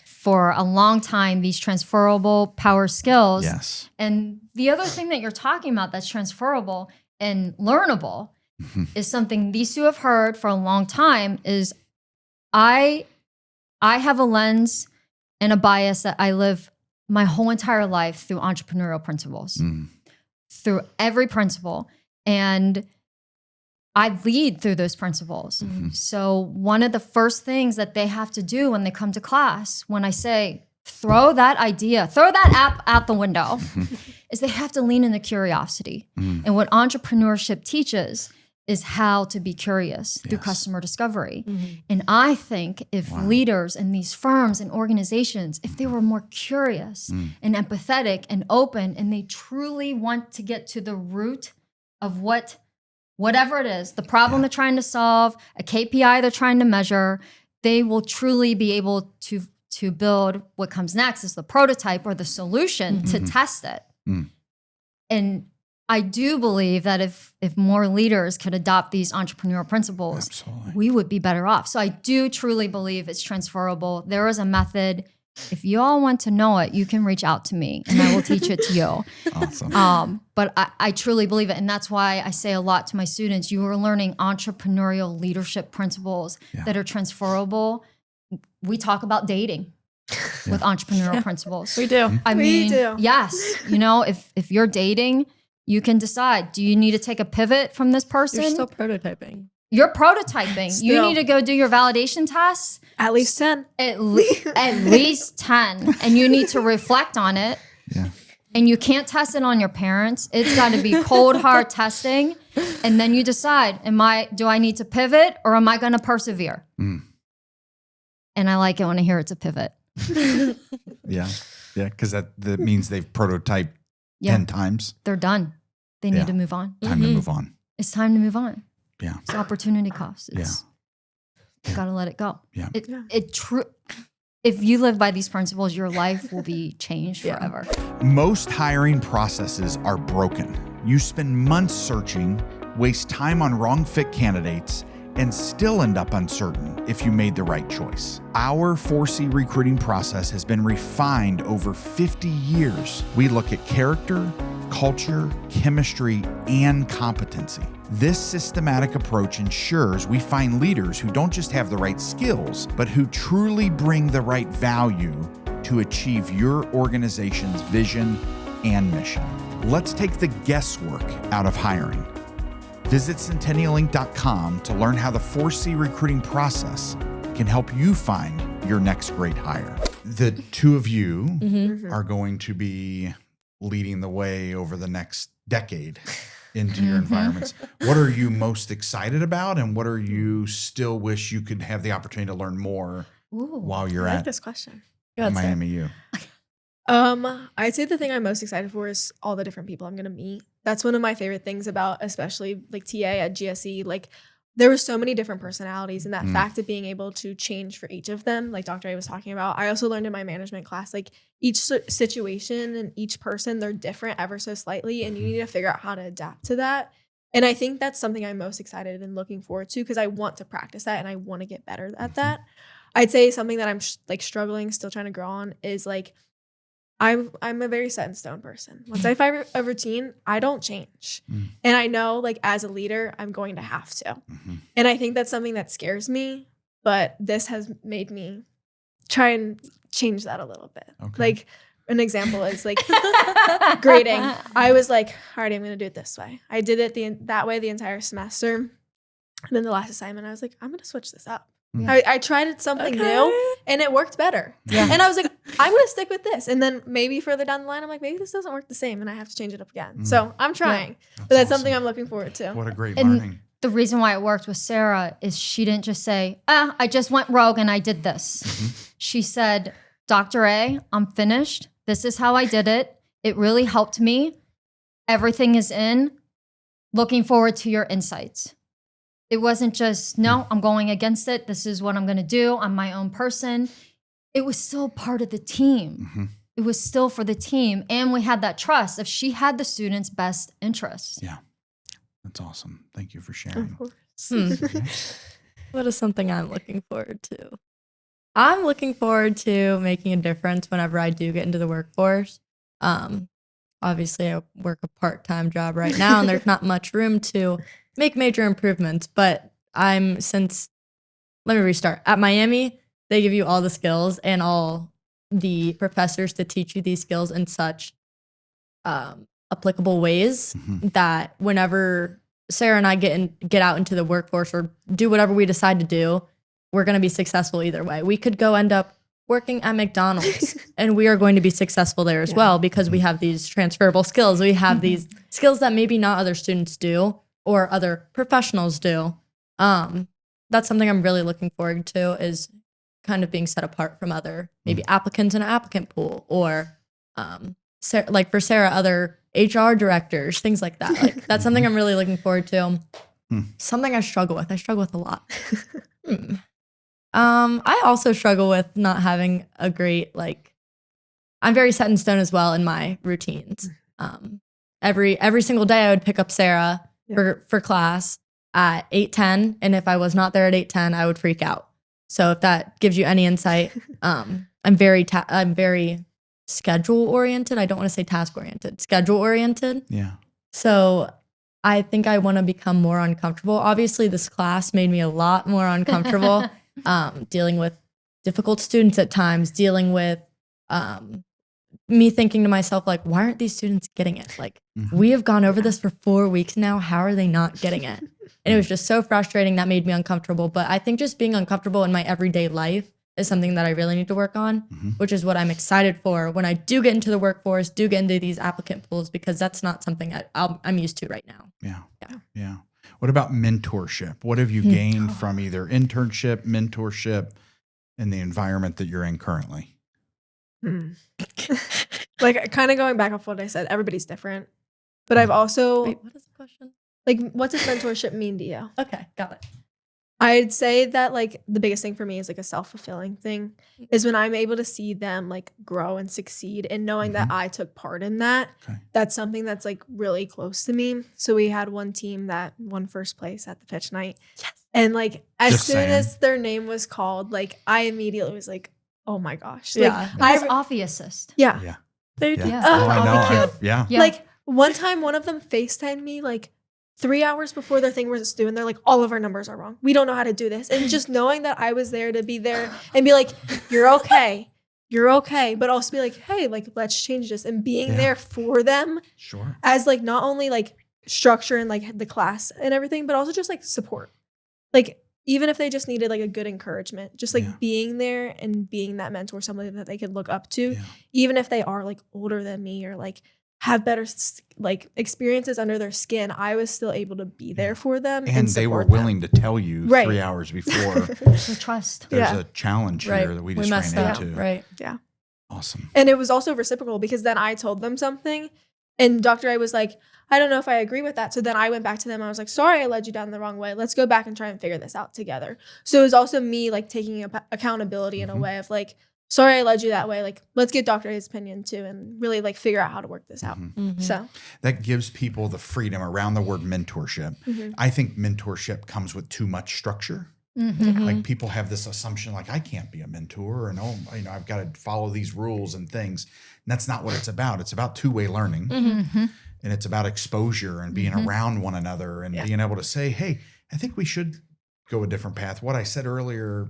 for a long time, these transferable power skills. Yes. And the other thing that you're talking about that's transferable and learnable is something these 2 have heard for a long time is I have a lens and a bias that I live my whole entire life through entrepreneurial principles, through every principle. And I lead through those principles. So one of the first things that they have to do when they come to class, when I say, throw that app out the window, is they have to lean into curiosity. And what entrepreneurship teaches is how to be curious through customer discovery. And I think if leaders in these firms and organizations, if they were more curious and empathetic and open, and they truly want to get to the root of whatever it is, the problem they're trying to solve, a KPI they're trying to measure, they will truly be able to build what comes next is the prototype or the solution to test it. And I do believe that if more leaders could adopt these entrepreneurial principles, we would be better off. So I do truly believe it's transferable. There is a method. If you all want to know it, you can reach out to me and I will teach it to you. Awesome. But I truly believe it. And that's why I say a lot to my students, you are learning entrepreneurial leadership principles that are transferable. We talk about dating with entrepreneurial principles. We do. I mean, yes. If you're dating, you can decide, do you need to take a pivot from this person? You're still prototyping. You're prototyping. Still. You need to go do your validation tests. At least 10. At least 10. And you need to reflect on it. Yeah. And you can't test it on your parents. It's got to be cold, hard testing. And then you decide, do I need to pivot or am I going to persevere? And I like it when I hear it's a pivot. Yeah. Because that means they've prototyped 10 times. They're done. They need to move on. Time to move on. It's time to move on. Yeah. It's opportunity cost. You got to let it go. Yeah. If you live by these principles, your life will be changed forever. Most hiring processes are broken. You spend months searching, waste time on wrong fit candidates, and still end up uncertain if you made the right choice. Our 4C recruiting process has been refined over 50 years. We look at character, culture, chemistry, and competency. This systematic approach ensures we find leaders who don't just have the right skills, but who truly bring the right value to achieve your organization's vision and mission. Let's take the guesswork out of hiring. Visit centennialinc.com to learn how the 4C recruiting process can help you find your next great hire. The two of you are going to be leading the way over the next decade into your environments. What are you most excited about, and what are you still wish you could have the opportunity to learn more while you're I like at this question. Miami U? I'd say the thing I'm most excited for is all the different people I'm gonna meet. That's one of my favorite things about, especially like TA at GSE. Like, there were so many different personalities, and that fact of being able to change for each of them, like Dr. A was talking about. I also learned in my management class, like each situation and each person, they're different ever so slightly, and you need to figure out how to adapt to that. And I think that's something I'm most excited and looking forward to, because I want to practice that and I want to get better at that. I'd say something that I'm like struggling, still trying to grow on, is like I'm a very set in stone person. Once I find a routine, I don't change. And I know, like, as a leader, I'm going to have to. And I think that's something that scares me, but this has made me try and change that a little bit. Like, an example is like grading. I was like, all right, I'm going to do it this way. I did it that way the entire semester. And then the last assignment, I was like, I'm going to switch this up. I tried something new and it worked better. And I was like, I'm going to stick with this. And then maybe further down the line, I'm like, maybe this doesn't work the same and I have to change it up again. So I'm trying, but that's something I'm looking forward to. What a great learning. The reason why it worked with Sarah is she didn't just say, I just went rogue and I did this. She said, Dr. A, I'm finished. This is how I did it. It really helped me. Everything is in. Looking forward to your insights. It wasn't just, no, I'm going against it. This is what I'm going to do. I'm my own person. It was still part of the team. It was still for the team. And we had that trust if she had the students' best interests. Yeah. That's awesome. Thank you for sharing. What is something I'm looking forward to? I'm looking forward to making a difference whenever I do get into the workforce. Obviously, I work a part-time job right now, and there's not much room to make major improvements. But let me restart. At Miami, they give you all the skills and all the professors to teach you these skills in such applicable ways that whenever Sarah and I get out into the workforce or do whatever we decide to do, we're going to be successful either way. We could go end up working at McDonald's and we are going to be successful there as well, because we have these transferable skills. We have these skills that maybe not other students do or other professionals do. That's something I'm really looking forward to, is kind of being set apart from other maybe applicants in an applicant pool, or like for Sarah, other HR directors, things like that. Like, that's something I'm really looking forward to. Something I struggle with. I struggle with a lot. I also struggle with not having a great, I'm very set in stone as well in my routines. Every single day I would pick up Sarah for class at 8:10, and if I was not there at 8:10, I would freak out. So if that gives you any insight, I'm very schedule oriented. I don't want to say task oriented, schedule oriented. Yeah. So I think I want to become more uncomfortable. Obviously, this class made me a lot more uncomfortable. Dealing with difficult students at times, dealing with me thinking to myself, like, why aren't these students getting it? Like, we have gone over this for 4 weeks now. How are they not getting it? And it was just so frustrating. That made me uncomfortable. But I think just being uncomfortable in my everyday life is something that I really need to work on, which is what I'm excited for when I do get into the workforce, do get into these applicant pools, because that's not something I'm used to right now. Yeah. What about mentorship? What have you gained from either internship, mentorship, in the environment that you're in currently? Like, kind of going back off what I said, everybody's different. But I've also... Wait, what is the question? Like, what does mentorship mean to you? Okay, got it. I'd say that, like, the biggest thing for me is, like, a self-fulfilling thing, is when I'm able to see them, like, grow and succeed, and knowing that I took part in that. That's something that's, like, really close to me. So we had one team that won first place at the pitch night. Yes. And, like, as soon as their name was called, like, I immediately was like, oh my gosh. Like, I was off the assist. Yeah. They do. Oh, I know. Like, one time, one of them FaceTimed me, like, 3 hours before their thing was due, and they're like, all of our numbers are wrong. We don't know how to do this. And just knowing that I was there to be there and be like, you're okay. But also be like, hey, like, let's change this. And being there for them as, like, not only, like, structure and, like, the class and everything, but also just, like, support. Like, even if they just needed, like, a good encouragement, just, like, being there and being that mentor, somebody that they could look up to, even if they are, like, older than me or, like, have better, like, experiences under their skin, I was still able to be there for them. And they were willing to tell you 3 hours before. The trust. There's a challenge here that we just ran into. Right. Yeah. Awesome. And it was also reciprocal because then I told them something and Dr. A was like, I don't know if I agree with that. So then I went back to them. I was like, sorry, I led you down the wrong way. Let's go back and try and figure this out together. So it was also me like taking accountability in a way of like, sorry, I led you that way. Like, let's get Dr. A's opinion too and really like figure out how to work this out. So that gives people the freedom around the word mentorship. I think mentorship comes with too much structure. Like people have this assumption like I can't be a mentor and I've got to follow these rules and things. And that's not what it's about. It's about two-way learning. And it's about exposure and being around one another and being able to say, hey, I think we should go a different path. What I said earlier,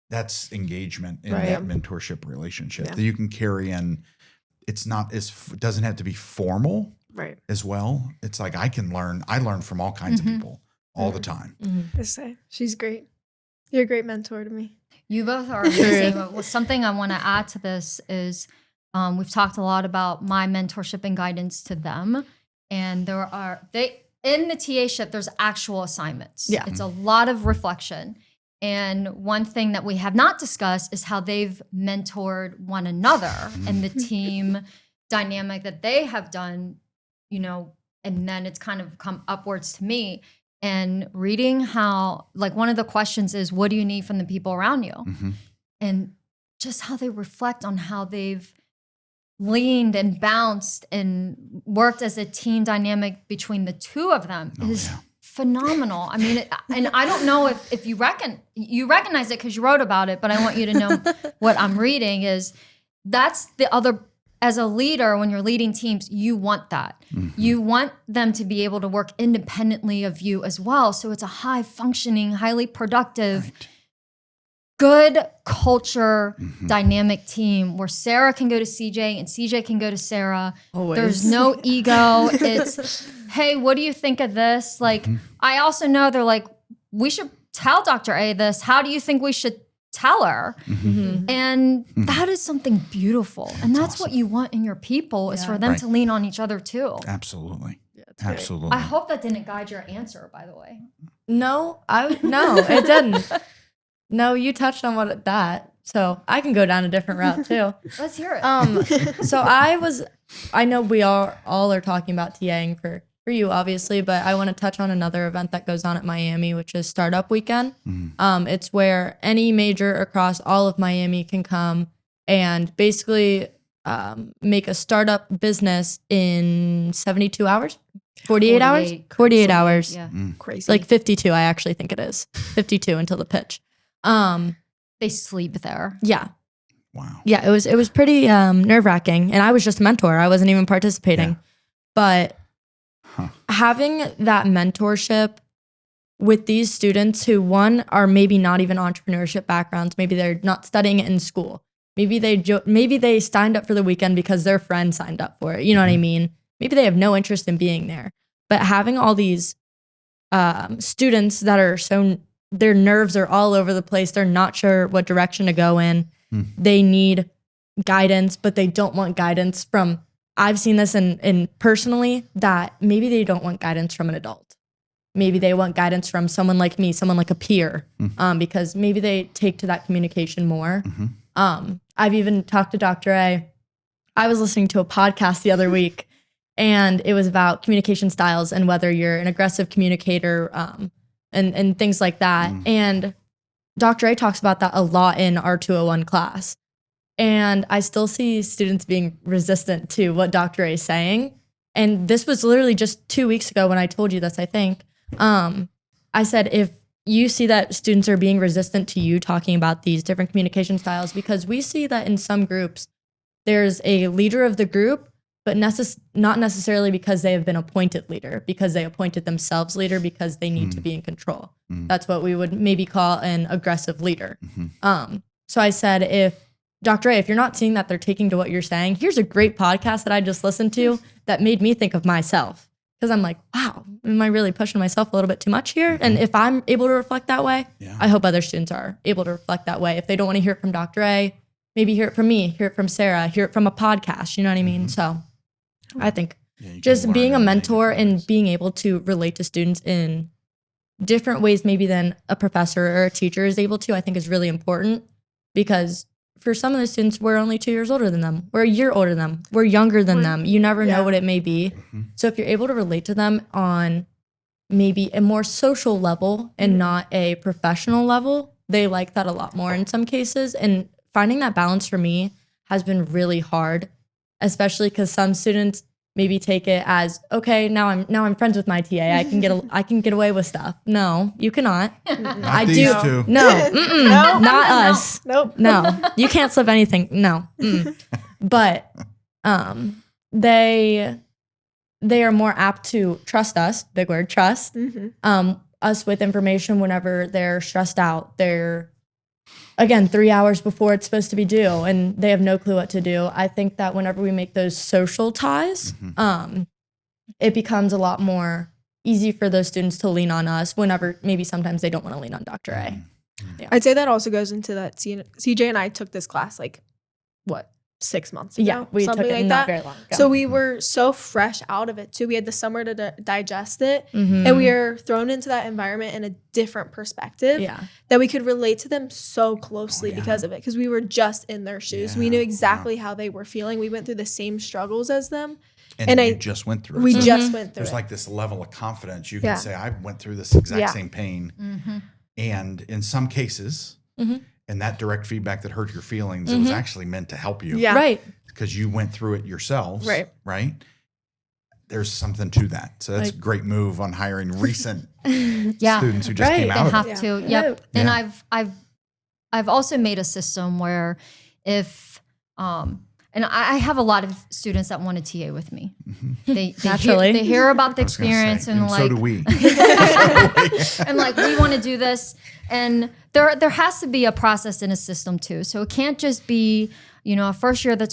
that's engagement in that mentorship relationship that you can carry in. It doesn't have to be formal as well. It's like I learn from all kinds of people all the time. Just say, she's great. You're a great mentor to me. You both are amazing. Well, something I want to add to this is we've talked a lot about my mentorship and guidance to them. And in the TA-ship, there's actual assignments. Yeah. It's a lot of reflection. And one thing that we have not discussed is how they've mentored one another and the team dynamic that they have done, and then it's kind of come upwards to me. And reading how, like, one of the questions is, what do you need from the people around you? And just how they reflect on how they've leaned and bounced and worked as a team dynamic between the two of them is phenomenal. I mean, and I don't know if you recognize it because you wrote about it, but I want you to know what I'm reading is that's the other. As a leader, when you're leading teams, you want that. You want them to be able to work independently of you as well. So it's a high functioning, highly productive, good culture, dynamic team where Sarah can go to CJ and CJ can go to Sarah. Always. There's no ego. It's, hey, what do you think of this? Like, I also know they're like, we should tell Dr. A this. How do you think we should tell her? And that is something beautiful. And that's awesome. What you want in your people is for them to lean on each other too. Absolutely. Yeah, absolutely. I hope that didn't guide your answer, by the way. No, it didn't. No, you touched on that. So I can go down a different route too. Let's hear it. So I know we all are talking about TAing for you, obviously, but I want to touch on another event that goes on at Miami, which is Startup Weekend. It's where any major across all of Miami can come and basically make a startup business in 72 hours, 48 hours, 48 hours. Yeah. Crazy. Like 52, I actually think it is 52 until the pitch. They sleep there. Yeah. Wow. Yeah, it was pretty nerve-wracking, and I was just a mentor. I wasn't even participating, but having that mentorship with these students who, one, are maybe not even entrepreneurship backgrounds. Maybe they're not studying it in school. Maybe they signed up for the weekend because their friend signed up for it. You know what I mean? Maybe they have no interest in being there. But having all these students that are their nerves are all over the place. They're not sure what direction to go in. They need guidance, but they don't want guidance from, I've seen this in personally, that maybe they don't want guidance from an adult. Maybe they want guidance from someone like me, someone like a peer, because maybe they take to that communication more. I've even talked to Dr. A. I was listening to a podcast the other week, and it was about communication styles and whether you're an aggressive communicator and things like that. And Dr. A talks about that a lot in our 201 class. And I still see students being resistant to what Dr. A is saying. And this was literally just 2 weeks ago when I told you this, I think. I said, if you see that students are being resistant to you talking about these different communication styles, because we see that in some groups, there's a leader of the group, but not necessarily because they have been appointed leader, because they appointed themselves leader because they need to be in control. That's what we would maybe call an aggressive leader. So I said, if Dr. A, if you're not seeing that they're taking to what you're saying, here's a great podcast that I just listened to that made me think of myself. Because I'm like, wow, am I really pushing myself a little bit too much here? And if I'm able to reflect that way, I hope other students are able to reflect that way. If they don't want to hear it from Dr. A, maybe hear it from me, hear it from Sarah, hear it from a podcast, you know what I mean? So I think just being a mentor and being able to relate to students in different ways maybe than a professor or a teacher is able to, I think is really important. Because for some of the students, we're only 2 years older than them. We're a year older than them. We're younger than them. You never know what it may be. So if you're able to relate to them on maybe a more social level and not a professional level, they like that a lot more in some cases. And finding that balance for me has been really hard, especially because some students maybe take it as, okay, now I'm friends with my TA. I can get away with stuff. No, you cannot. Not these two. No, not us. Nope. No, you can't slip anything. No. But they are more apt to trust us, big word, trust, us with information whenever they're stressed out. They're, again, 3 hours before it's supposed to be due and they have no clue what to do. I think that whenever we make those social ties, it becomes a lot more easy for those students to lean on us whenever maybe sometimes they don't want to lean on Dr. A. Yeah. I'd say that also goes into that. CJ and I took this class 6 months ago. Yeah, we took it like not that. very long ago. So we were so fresh out of it too. We had the summer to digest it, and we were thrown into that environment in a different perspective. Yeah. That we could relate to them so closely because of it, because we were just in their shoes. We knew exactly how they were feeling. We went through the same struggles as them. And you just went through it. We So just went through there's it. like this level of confidence. You can say, I went through this exact same pain. And in some cases, and that direct feedback that hurt your feelings, it was actually meant to help you. Yeah. Right. Because you went through it yourselves. Right. There's something to that. So that's a great move on hiring recent Yeah. students who just came They out of have it. to. Yep. And I've also made a system where if and I have a lot of students that want to TA with me. They Naturally. they hear about the I was gonna say, experience and like so do we. and like we want to do this, and there has to be a process and a system too. So it can't just be a first year that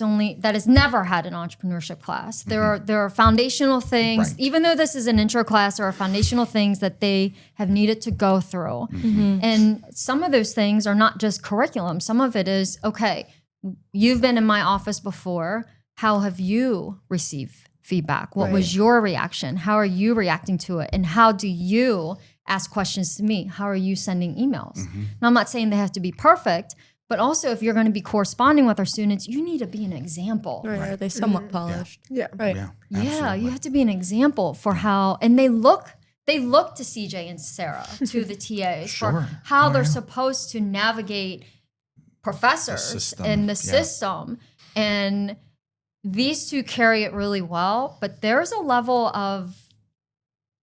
has never had an entrepreneurship class. There are foundational things, even though this is an intro class, there are foundational things that they have needed to go through, and some of those things are not just curriculum. Some of it is, okay, you've been in my office before. How have you received feedback? What was your reaction? How are you reacting to it? And how do you ask questions to me? How are you sending emails? Now, I'm not saying they have to be perfect, but also if you're going to be corresponding with our students, you need to be an example. Right. Are they somewhat polished? Yeah. Right. Yeah, you have to be an example for how, and they look to CJ and Sarah, to the TAs, for how they're supposed to navigate professors and the system. And these two carry it really well, but there's a level of,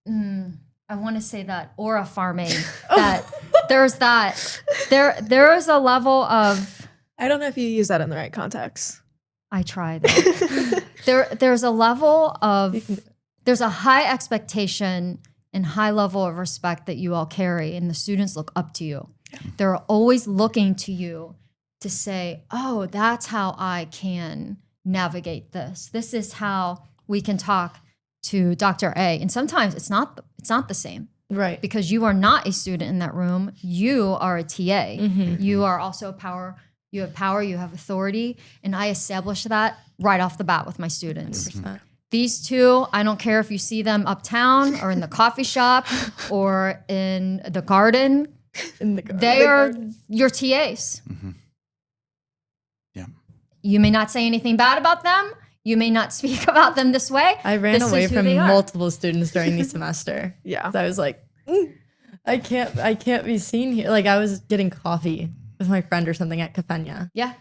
I want to say that aura farming, that there is a level of, I don't know if you use that in the right context. I tried. There's a level of, there's a high expectation and high level of respect that you all carry, and the students look up to you. They're always looking to you to say, oh, that's how I can navigate this. This is how we can talk to Dr. A. And sometimes it's not the same. Right. Because you are not a student in that room. You are a TA. You are also power. You have power, you have authority. And I establish that right off the bat with my students. 100%. These two, I don't care if you see them uptown or in the coffee shop or in the garden. They are your TAs. Yeah. You may not say anything bad about them. You may not speak about them this way. I ran This away is who from they are. multiple students during the semester. Yeah. So I was like, I can't be seen here. Like I was getting coffee with my friend or something at Cafeña. Yeah.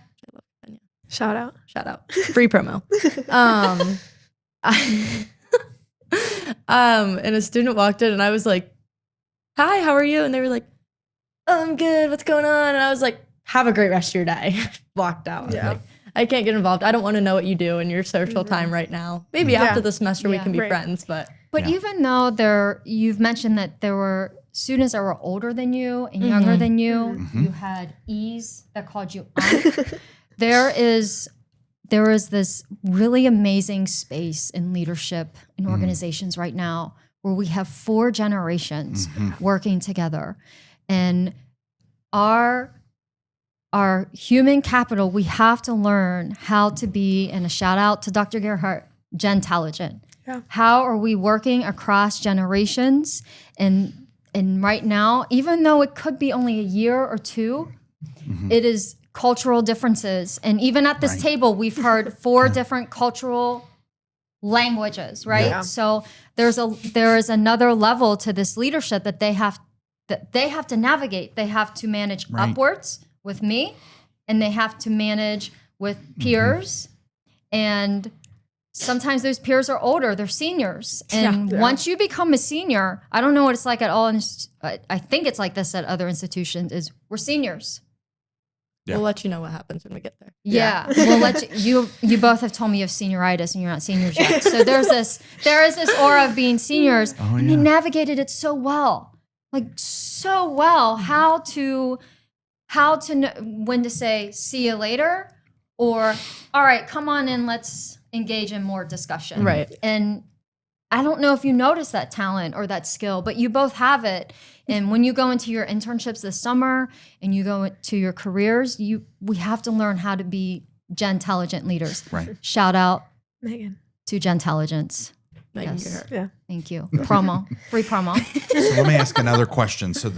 Shout out. Free promo. And a student walked in and I was like, hi, how are you? And they were like, oh, I'm good. What's going on? And I was like, have a great rest of your day. Walked out. Yeah. Like, I can't get involved. I don't want to know what you do in your social time right now. Maybe after the semester we can be friends, but even though you've mentioned that there were students that were older than you and younger than you, you had E's that called you aunt. There is this really amazing space in leadership in organizations right now where we have 4 generations working together. And our human capital, we have to learn how to be, and a shout out to Dr. Gerhardt, Gentelligent. Yeah. How are we working across generations? And right now, even though it could be only a year or two, it is cultural differences. And even at this table, we've heard 4 different cultural languages, right? Yeah. So there is another level to this leadership that they have to navigate. They have to manage upwards with me, and they have to manage with peers. And sometimes those peers are older, they're seniors. And once you become a senior, I don't know what it's like at all. I think it's like this at other institutions, is we're seniors. We'll let you know what happens when we get there. Yeah. We'll let you both have told me you have senioritis and you're not seniors yet. So there is this aura of being seniors. And you navigated it so well. Like so well. How to know when to say, see you later, or all right, come on in, let's engage in more discussion. Right. And I don't know if you notice that talent or that skill, but you both have it. And when you go into your internships this summer and you go to your careers, we have to learn how to be Gentelligent leaders. Right. Shout out Megan. to Gentelligence. Megan Yes. Gerhart. Yeah. Thank you. Promo. Free promo. So let me ask another question. So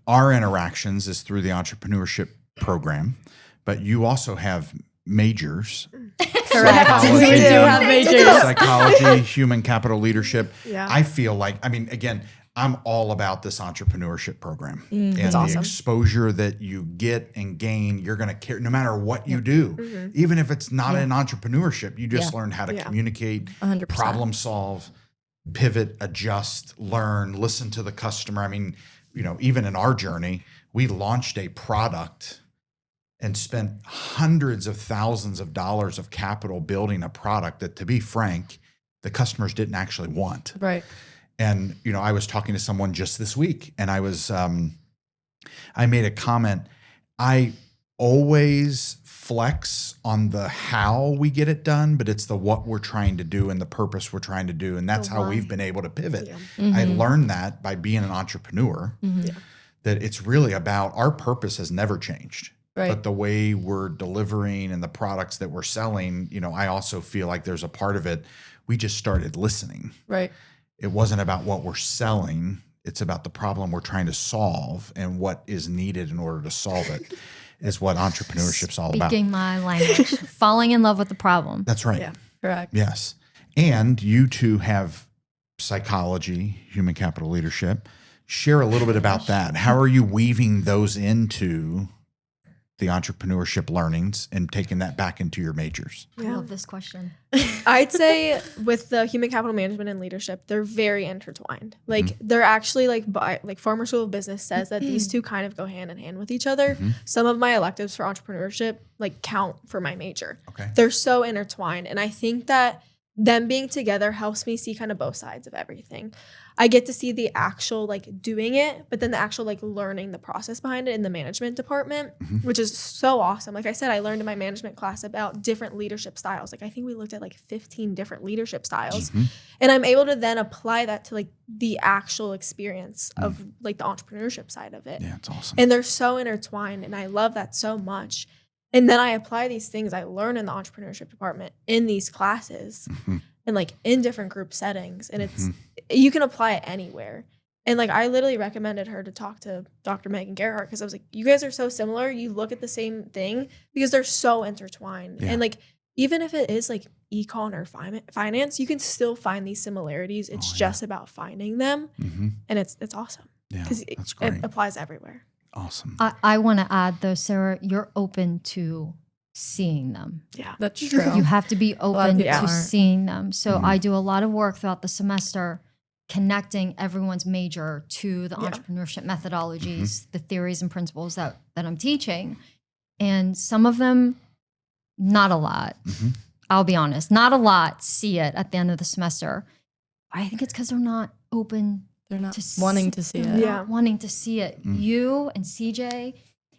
our interactions is through the entrepreneurship program, but you also have majors. Correct. Psychology, We do have majors. Psychology, human capital leadership. Yeah. I feel like, again, I'm all about this entrepreneurship program and the awesome. exposure that you get and gain. You're going to care no matter what you do, even if it's not in entrepreneurship. You just learn how to communicate, 100%. problem solve, pivot, adjust, learn, listen to the customer. I mean, even in our journey, we launched a product and spent hundreds of thousands of dollars of capital building a product that, to be frank, the customers didn't actually want. Right. And, I was talking to someone just this week, and I made a comment. I always flex on the how we get it done, but it's the what we're trying to do and the purpose we're trying to do. And that's how we've been able to pivot. Yeah. I learned that by being an entrepreneur, that it's really about our purpose has never changed. Right. But the way we're delivering and the products that we're selling, I also feel like there's a part of it. We just started listening. Right. It wasn't about what we're selling. It's about the problem we're trying to solve and what is needed in order to solve it is what entrepreneurship's all about. Speaking my language. Falling in love with the problem. That's right. Yeah. Correct. Yes. And you two have psychology, human capital leadership. Share a little bit about that. How are you weaving those into the entrepreneurship learnings and taking that back into your majors? I love this question. I'd say with the human capital management and leadership, they're very intertwined. Like they're actually like Farmer School of Business says that these two kind of go hand in hand with each other. Some of my electives for entrepreneurship count for my major. Okay. They're so intertwined. And I think that them being together helps me see kind of both sides of everything. I get to see the actual doing it, but then the actual learning the process behind it in the management department, which is so awesome. Like I said, I learned in my management class about different leadership styles. I think we looked at 15 different leadership styles, and I'm able to then apply that to the actual experience of the entrepreneurship side of it. Yeah, it's awesome. And they're so intertwined, and I love that so much. And then I apply these things I learn in the entrepreneurship department in these classes and in different group settings. And it's, you can apply it anywhere. And I literally recommended her to talk to Dr. Megan Gerhart because I was like, you guys are so similar. You look at the same thing because they're so intertwined. Yeah. And even if it is econ or finance, you can still find these similarities. It's just about finding them. And it's awesome. Yeah, Because that's great. it applies everywhere. Awesome. I want to add though, Sarah, you're open to seeing them. Yeah. That's true. You have to be lot of open people to aren't. seeing them. So I do a lot of work throughout the semester connecting everyone's major to the entrepreneurship methodologies, the theories and principles that I'm teaching. And some of them, not a lot. I'll be honest, not a lot see it at the end of the semester. I think it's because they're not open. They're not to wanting to see it. They're Yeah. not wanting to see it. You and CJ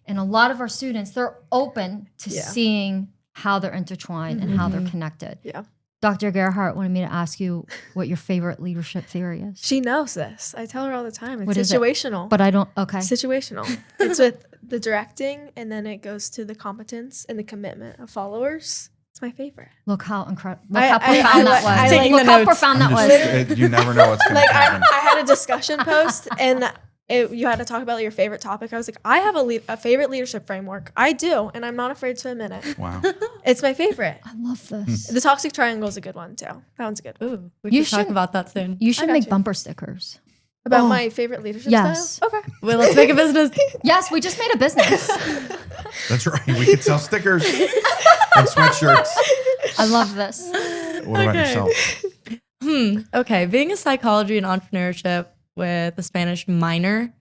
and a lot of our students, they're open to seeing how they're intertwined and how they're connected. Yeah. Dr. Gerhart wanted me to ask you what your favorite leadership theory is. She knows this. I tell her all the time. It's What is it? situational. But I don't, okay. Situational. It's with the directing, and then it goes to the competence and the commitment of followers. It's my favorite. Look how incredible, look I- how I- profound I- that I was. like- Look the how notes. profound that I'm was. just- you never know what's going to happen. I had a discussion post, and you had to talk about your favorite topic. I was like, I have a favorite leadership framework. I do, and I'm not afraid to admit it. Wow. It's my favorite. I love this. The toxic triangle is a good one too. That one's good. Ooh, we You should talk should- about that soon. You should got make you. bumper stickers. About Oh. my favorite leadership Yes. style? Okay. Well, let's make a business. Yes, we just made a business. That's right. We could sell stickers and sweatshirts. I love this. What about Okay. yourself? Okay, being a psychology and entrepreneurship with a Spanish minor,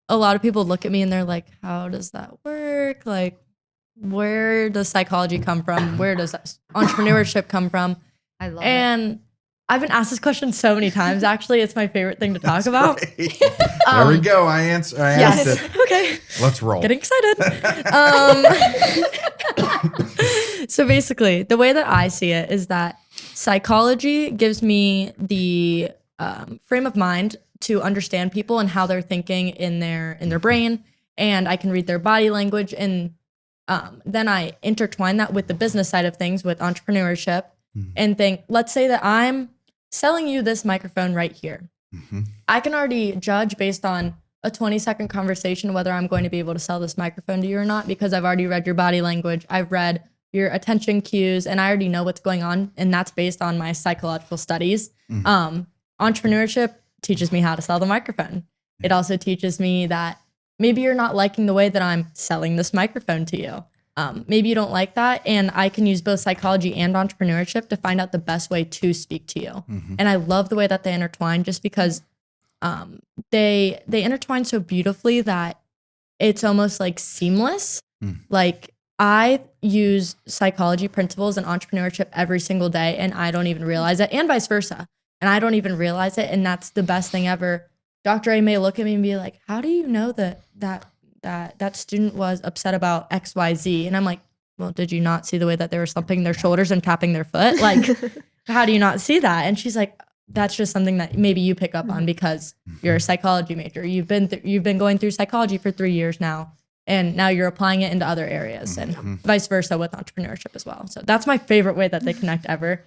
a lot of people look at me and they're like, how does that work? Like, where does psychology come from? Where does entrepreneurship come from? I love it. And I've been asked this question so many times. Actually, it's my favorite thing to talk about. Great. There we go. I asked Yes. it. Okay. Let's roll. Getting excited. So basically, the way that I see it is that psychology gives me the frame of mind to understand people and how they're thinking in their brain, and I can read their body language, and then I intertwine that with the business side of things, with entrepreneurship, and think, let's say that I'm selling you this microphone right here. I can already judge based on a 20-second conversation whether I'm going to be able to sell this microphone to you or not, because I've already read your body language, I've read your attention cues, and I already know what's going on, and that's based on my psychological studies. Entrepreneurship teaches me how to sell the microphone. It also teaches me that maybe you're not liking the way that I'm selling this microphone to you. Maybe you don't like that, and I can use both psychology and entrepreneurship to find out the best way to speak to you. And I love the way that they intertwine, just because they intertwine so beautifully that it's almost like seamless. Like, I use psychology principles and entrepreneurship every single day, and I don't even realize it, and vice versa. And I don't even realize it, and that's the best thing ever. Dr. A may look at me and be like, how do you know that student was upset about XYZ? And I'm like, well, did you not see the way that they were slumping their shoulders and tapping their foot? Like, how do you not see that? And she's like, that's just something that maybe you pick up on because you're a psychology major. You've been going through psychology for 3 years now, and now you're applying it into other areas, and vice versa with entrepreneurship as well. So that's my favorite way that they connect ever.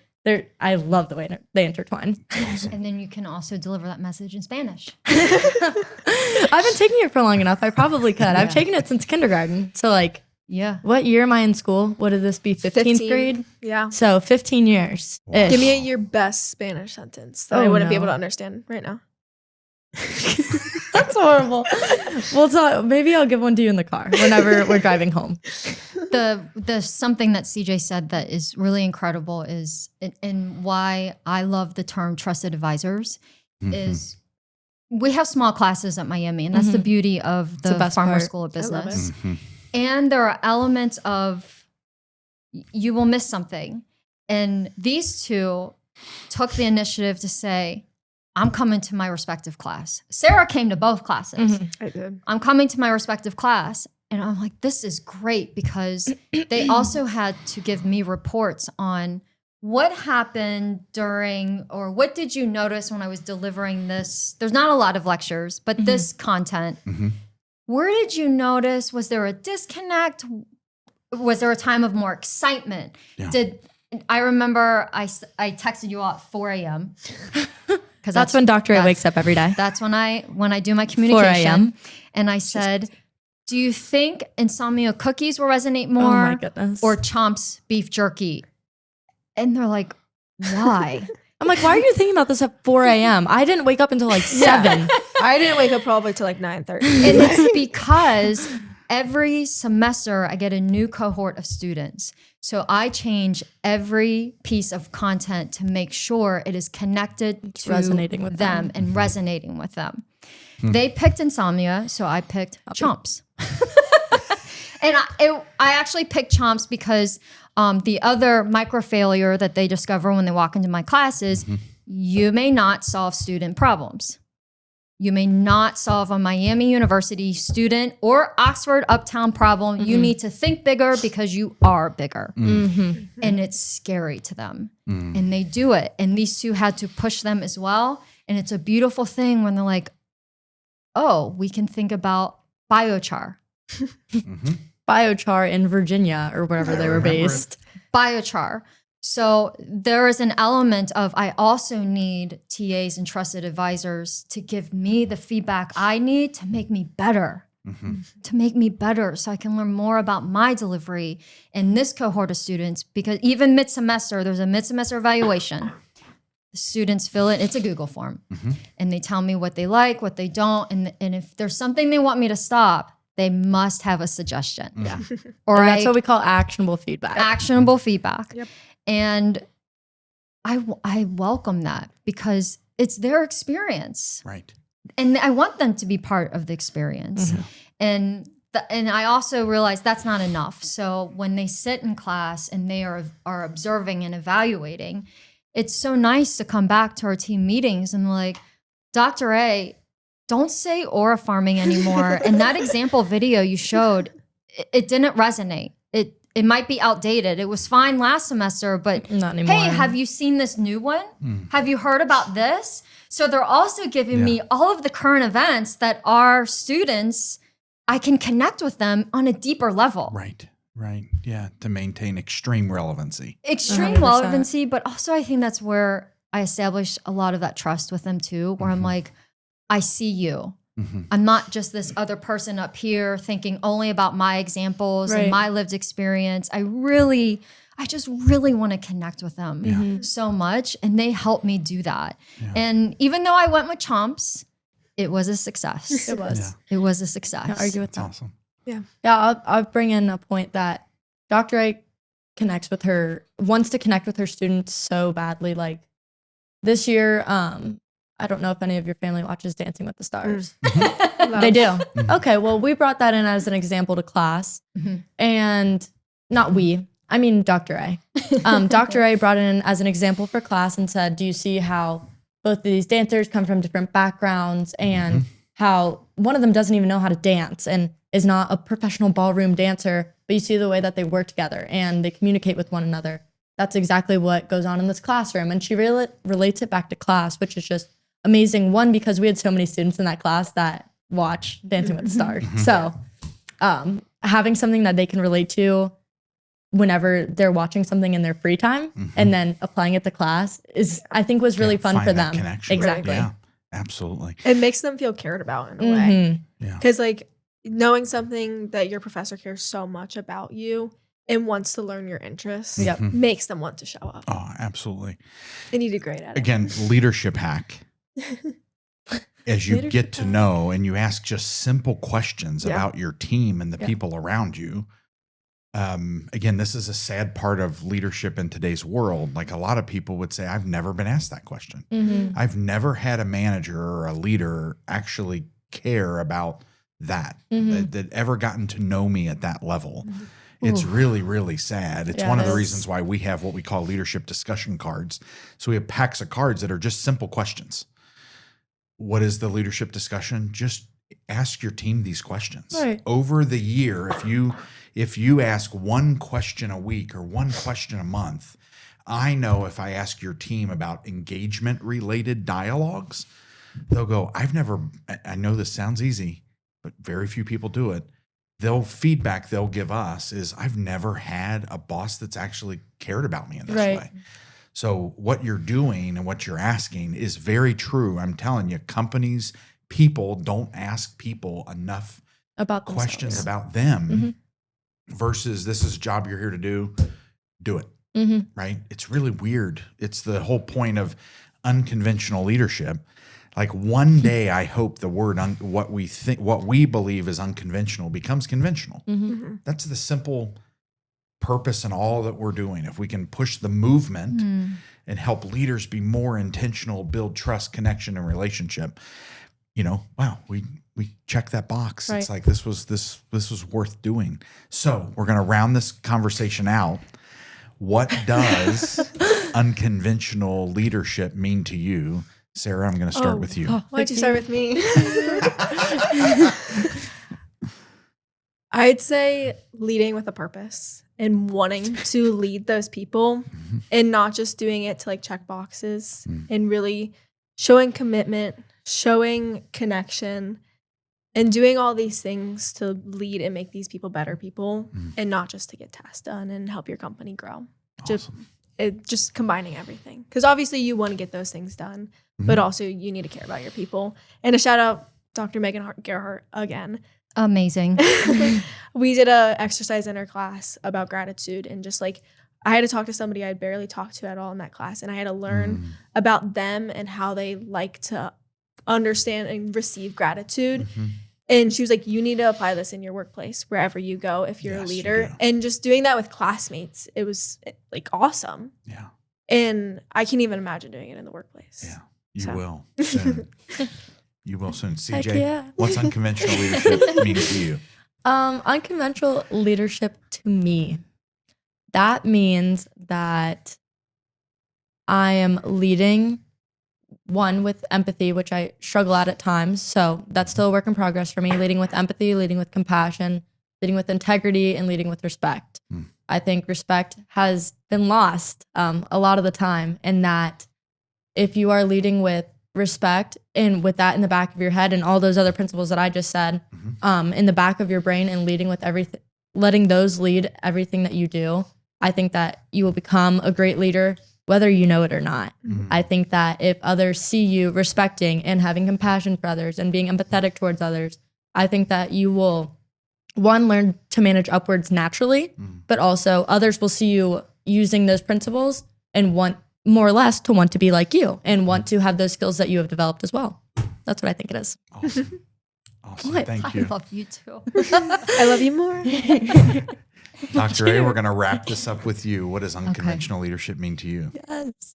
I love the way they intertwine. And then you can also deliver that message in Spanish. I've been taking it for long enough. I probably could. I've taken it since kindergarten. So, like, Yeah. what year am I in school? What did this be? 15th 15. grade? Yeah. So 15 years. Wow. Give me your best Spanish sentence that I Oh, wouldn't be no. able to understand right now. That's horrible. We'll talk. Maybe I'll give one to you in the car whenever we're driving home. The something that CJ said that is really incredible is, and why I love the term trusted advisors, is we have small classes at Miami, and that's the beauty of the best Farmer part. School of I love Business. it. And there are elements of you will miss something. And these two took the initiative to say, I'm coming to my respective class. Sarah came to both classes. I did. I'm coming to my respective class. And I'm like, this is great, because they also had to give me reports on what happened during, or what did you notice when I was delivering this? There's not a lot of lectures, but this content. Where did you notice? Was there a disconnect? Was there a time of more excitement? Yeah. I remember I texted you all at 4 a.m. because That's when Dr. A wakes up every day. That's when I do my communication. 4 a.m. And I said, do you think Insomnia cookies will resonate Oh more, my goodness. or Chomp's beef jerky? And they're like, why? I'm like, why are you thinking about this at 4 a.m.? I didn't wake up until like 7. I didn't wake up probably till like 9:30. And it's because every semester I get a new cohort of students. So I change every piece of content to make sure it is connected to resonating with them. and resonating with them. They picked Insomnia, so I picked Chomps. And I actually picked Chomps because the other microfailure that they discover when they walk into my class is you may not solve student problems. You may not solve a Miami University student or Oxford Uptown problem. You need to think bigger because you are bigger. And it's scary to them. And they do it. And these two had to push them as well. And it's a beautiful thing when they're like, oh, we can think about biochar. Biochar in Virginia or wherever they were remember it. based. Biochar. So there is an element of I also need TAs and trusted advisors to give me the feedback I need to make me better. To make me better so I can learn more about my delivery in this cohort of students, because even mid-semester, there's a mid-semester evaluation. The students fill it, it's a Google form, and they tell me what they like, what they don't, and if there's something they want me to stop, they must have a suggestion. Yeah. Or And that's what we call actionable feedback. actionable feedback. Yep. And I welcome that because it's their experience. Right. And I want them to be part of the experience. And I also realize that's not enough. So when they sit in class and they are observing and evaluating, it's so nice to come back to our team meetings and like, Dr. A, don't say aura farming anymore. And that example video you showed, it didn't resonate. It might be outdated. It was fine last semester, but Not anymore. hey, have you seen this new one? Have you heard about this? So they're also giving me all of the current events that our students, I can connect with them on a deeper level. Right. Yeah. To maintain extreme relevancy. Extreme 100%. relevancy, but also I think that's where I establish a lot of that trust with them too, where I'm like, I see you. I'm not just this other person up here thinking only about my examples and my lived experience. I just really want to connect with them so much. And they help me do that. Yeah. And even though I went with chomps, it was a success. It was. It was a success. Can't argue with That's that. awesome. Yeah, I'll bring in a point that Dr. A wants to connect with her students so badly. Like this year, I don't know if any of your family watches Dancing with the Stars. They do. Okay, well, we brought that in as an example to class. And not we, I mean Dr. A. Dr. A brought it in as an example for class and said, do you see how both of these dancers come from different backgrounds and how one of them doesn't even know how to dance and is not a professional ballroom dancer, but you see the way that they work together and they communicate with one another. That's exactly what goes on in this classroom. And she relates it back to class, which is just amazing. One, because we had so many students in that class that watch Dancing with the Stars. So having something that they can relate to whenever they're watching something in their free time and then applying it to class was really fun for them. Connection. Exactly. Yeah, absolutely. It makes them feel cared about in a way. Yeah. Because like knowing something that your professor cares so much about you and wants to learn your interests makes them want to show up. Oh, absolutely. And you do great at it. Again, leadership hack. As you get to know and you ask just simple questions about your team and the people around you. Again, this is a sad part of leadership in today's world. Like a lot of people would say, I've never been asked that question. I've never had a manager or a leader actually care about that ever gotten to know me at that level. It's really, really sad. It's one of the reasons why we have what we call leadership discussion cards. So we have packs of cards that are just simple questions. What is the leadership discussion? Just ask your team these questions. Right. Over the year, if you ask one question a week or one question a month, I know if I ask your team about engagement related dialogues, they'll go, I know this sounds easy, but very few people do it. Feedback they'll give us is, I've never had a boss that's actually cared about me in this way. So what you're doing and what you're asking is very true. I'm telling you, people don't ask people enough about questions about them versus this is a job you're here to do it, right? It's really weird. It's the whole point of unconventional leadership. Like one day I hope the word, what we believe is unconventional becomes conventional. That's the simple purpose in all that we're doing. If we can push the movement and help leaders be more intentional, build trust, connection, and relationship, wow, we check that box. Right. It's like this was worth doing. So we're going to round this conversation out. What does unconventional leadership mean to you? Sarah, I'm going to start with you. Why'd you start with me? I'd say leading with a purpose and wanting to lead those people and not just doing it to like check boxes and really showing commitment, showing connection, and doing all these things to lead and make these people better people and not just to get tasks done and help your company grow. Awesome. just combining everything. Because obviously you want to get those things done, but also you need to care about your people. And a shout out Dr. Megan Gerhardt again. Amazing. We did a exercise in our class about gratitude, and just like I had to talk to somebody I'd barely talked to at all in that class, and I had to learn about them and how they like to understand and receive gratitude. And she was like, you need to apply this in your workplace wherever you go if you're a leader. And just doing that with classmates, it was like awesome. Yeah. And I can't even imagine doing it in the workplace. Yeah. You will soon. You will soon. CJ, yeah. what's unconventional leadership mean to you? Unconventional leadership to me, that means that I am leading, one, with empathy, which I struggle at times. So that's still a work in progress for me. Leading with empathy, leading with compassion, leading with integrity, and leading with respect. I think respect has been lost a lot of the time, and that if you are leading with respect and with that in the back of your head and all those other principles that I just said in the back of your brain, and leading with everything, letting those lead everything that you do, I think that you will become a great leader whether you know it or not. I think that if others see you respecting and having compassion for others and being empathetic towards others, I think that you will, one, learn to manage upwards naturally, but also others will see you using those principles and want more or less to want to be like you and want to have those skills that you have developed as well. That's what I think it is. Awesome. Awesome. What? Thank I you. love you too. I love you more. Dr. A, we're going to wrap this up with you. What does unconventional leadership mean to you? Yes.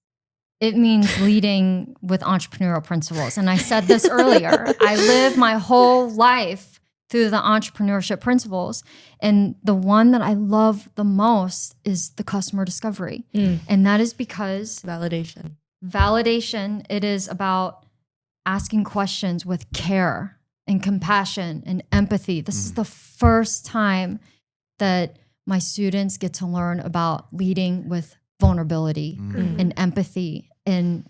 It means leading with entrepreneurial principles. And I said this earlier. I live my whole life through the entrepreneurship principles. And the one that I love the most is the customer discovery. And that is because Validation. it is about asking questions with care and compassion and empathy. This is the first time that my students get to learn about leading with vulnerability and empathy. And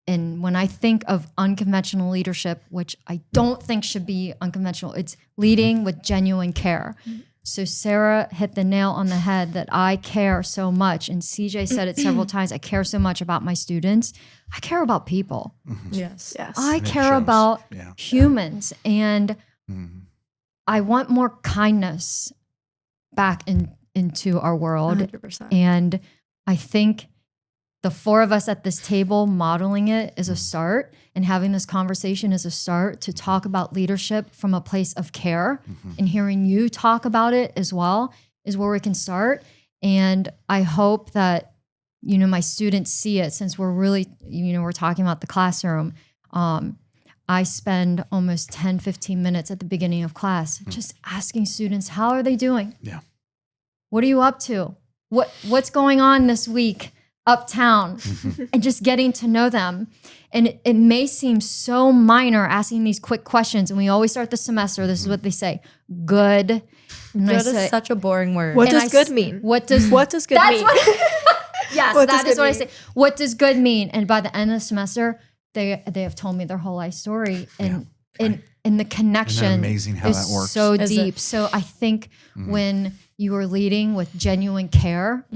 when I think of unconventional leadership, which I don't think should be unconventional, it's leading with genuine care. So Sarah hit the nail on the head that I care so much. And CJ said it several times. I care so much about my students. I care about people. Yes. I And it care shows. about Yeah. humans. And I want more kindness back into our world. 100%. And I think the four of us at this table modeling it is a start, and having this conversation is a start to talk about leadership from a place of care. And hearing you talk about it as well is where we can start. And I hope that, my students see it, since we're really, we're talking about the classroom. I spend almost 10, 15 minutes at the beginning of class just asking students, how are they doing? Yeah. What are you up to? What's going on this week uptown? And just getting to know them. And it may seem so minor asking these quick questions. And we always start the semester, this is what they say, good. And Good is such a boring word. What And does good mean? What does What does good mean? Yes, What that does is what I good say. What does good mean? And by the end of the semester, they have told me their whole life story, and the connection Isn't that amazing how is that works? so Is it? deep. So I think when you are leading with genuine care,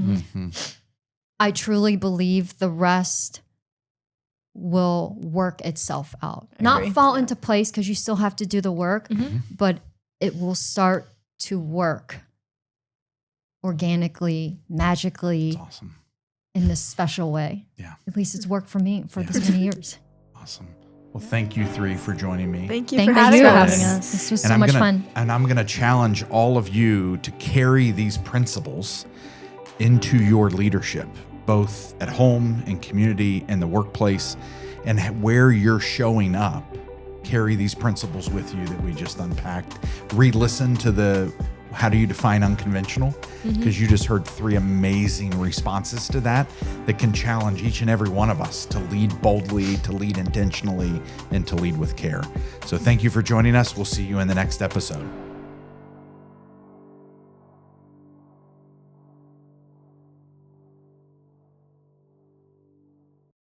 I truly believe the rest will work itself out. Not agree. fall into place, because you still have to do the work, but it will start to work organically, magically, That's awesome. in this special way. Yeah. At least it's worked for me for this many years. Awesome. Well, thank you three for joining me. Thank you Thank for having you. us. This was And so much fun. And I'm going to challenge all of you to carry these principles into your leadership, both at home, in community, in the workplace, and where you're showing up. Carry these principles with you that we just unpacked. Re-listen to the how do you define unconventional? Because you just heard 3 amazing responses to that can challenge each and every one of us to lead boldly, to lead intentionally, and to lead with care. So thank you for joining us. We'll see you in the next episode.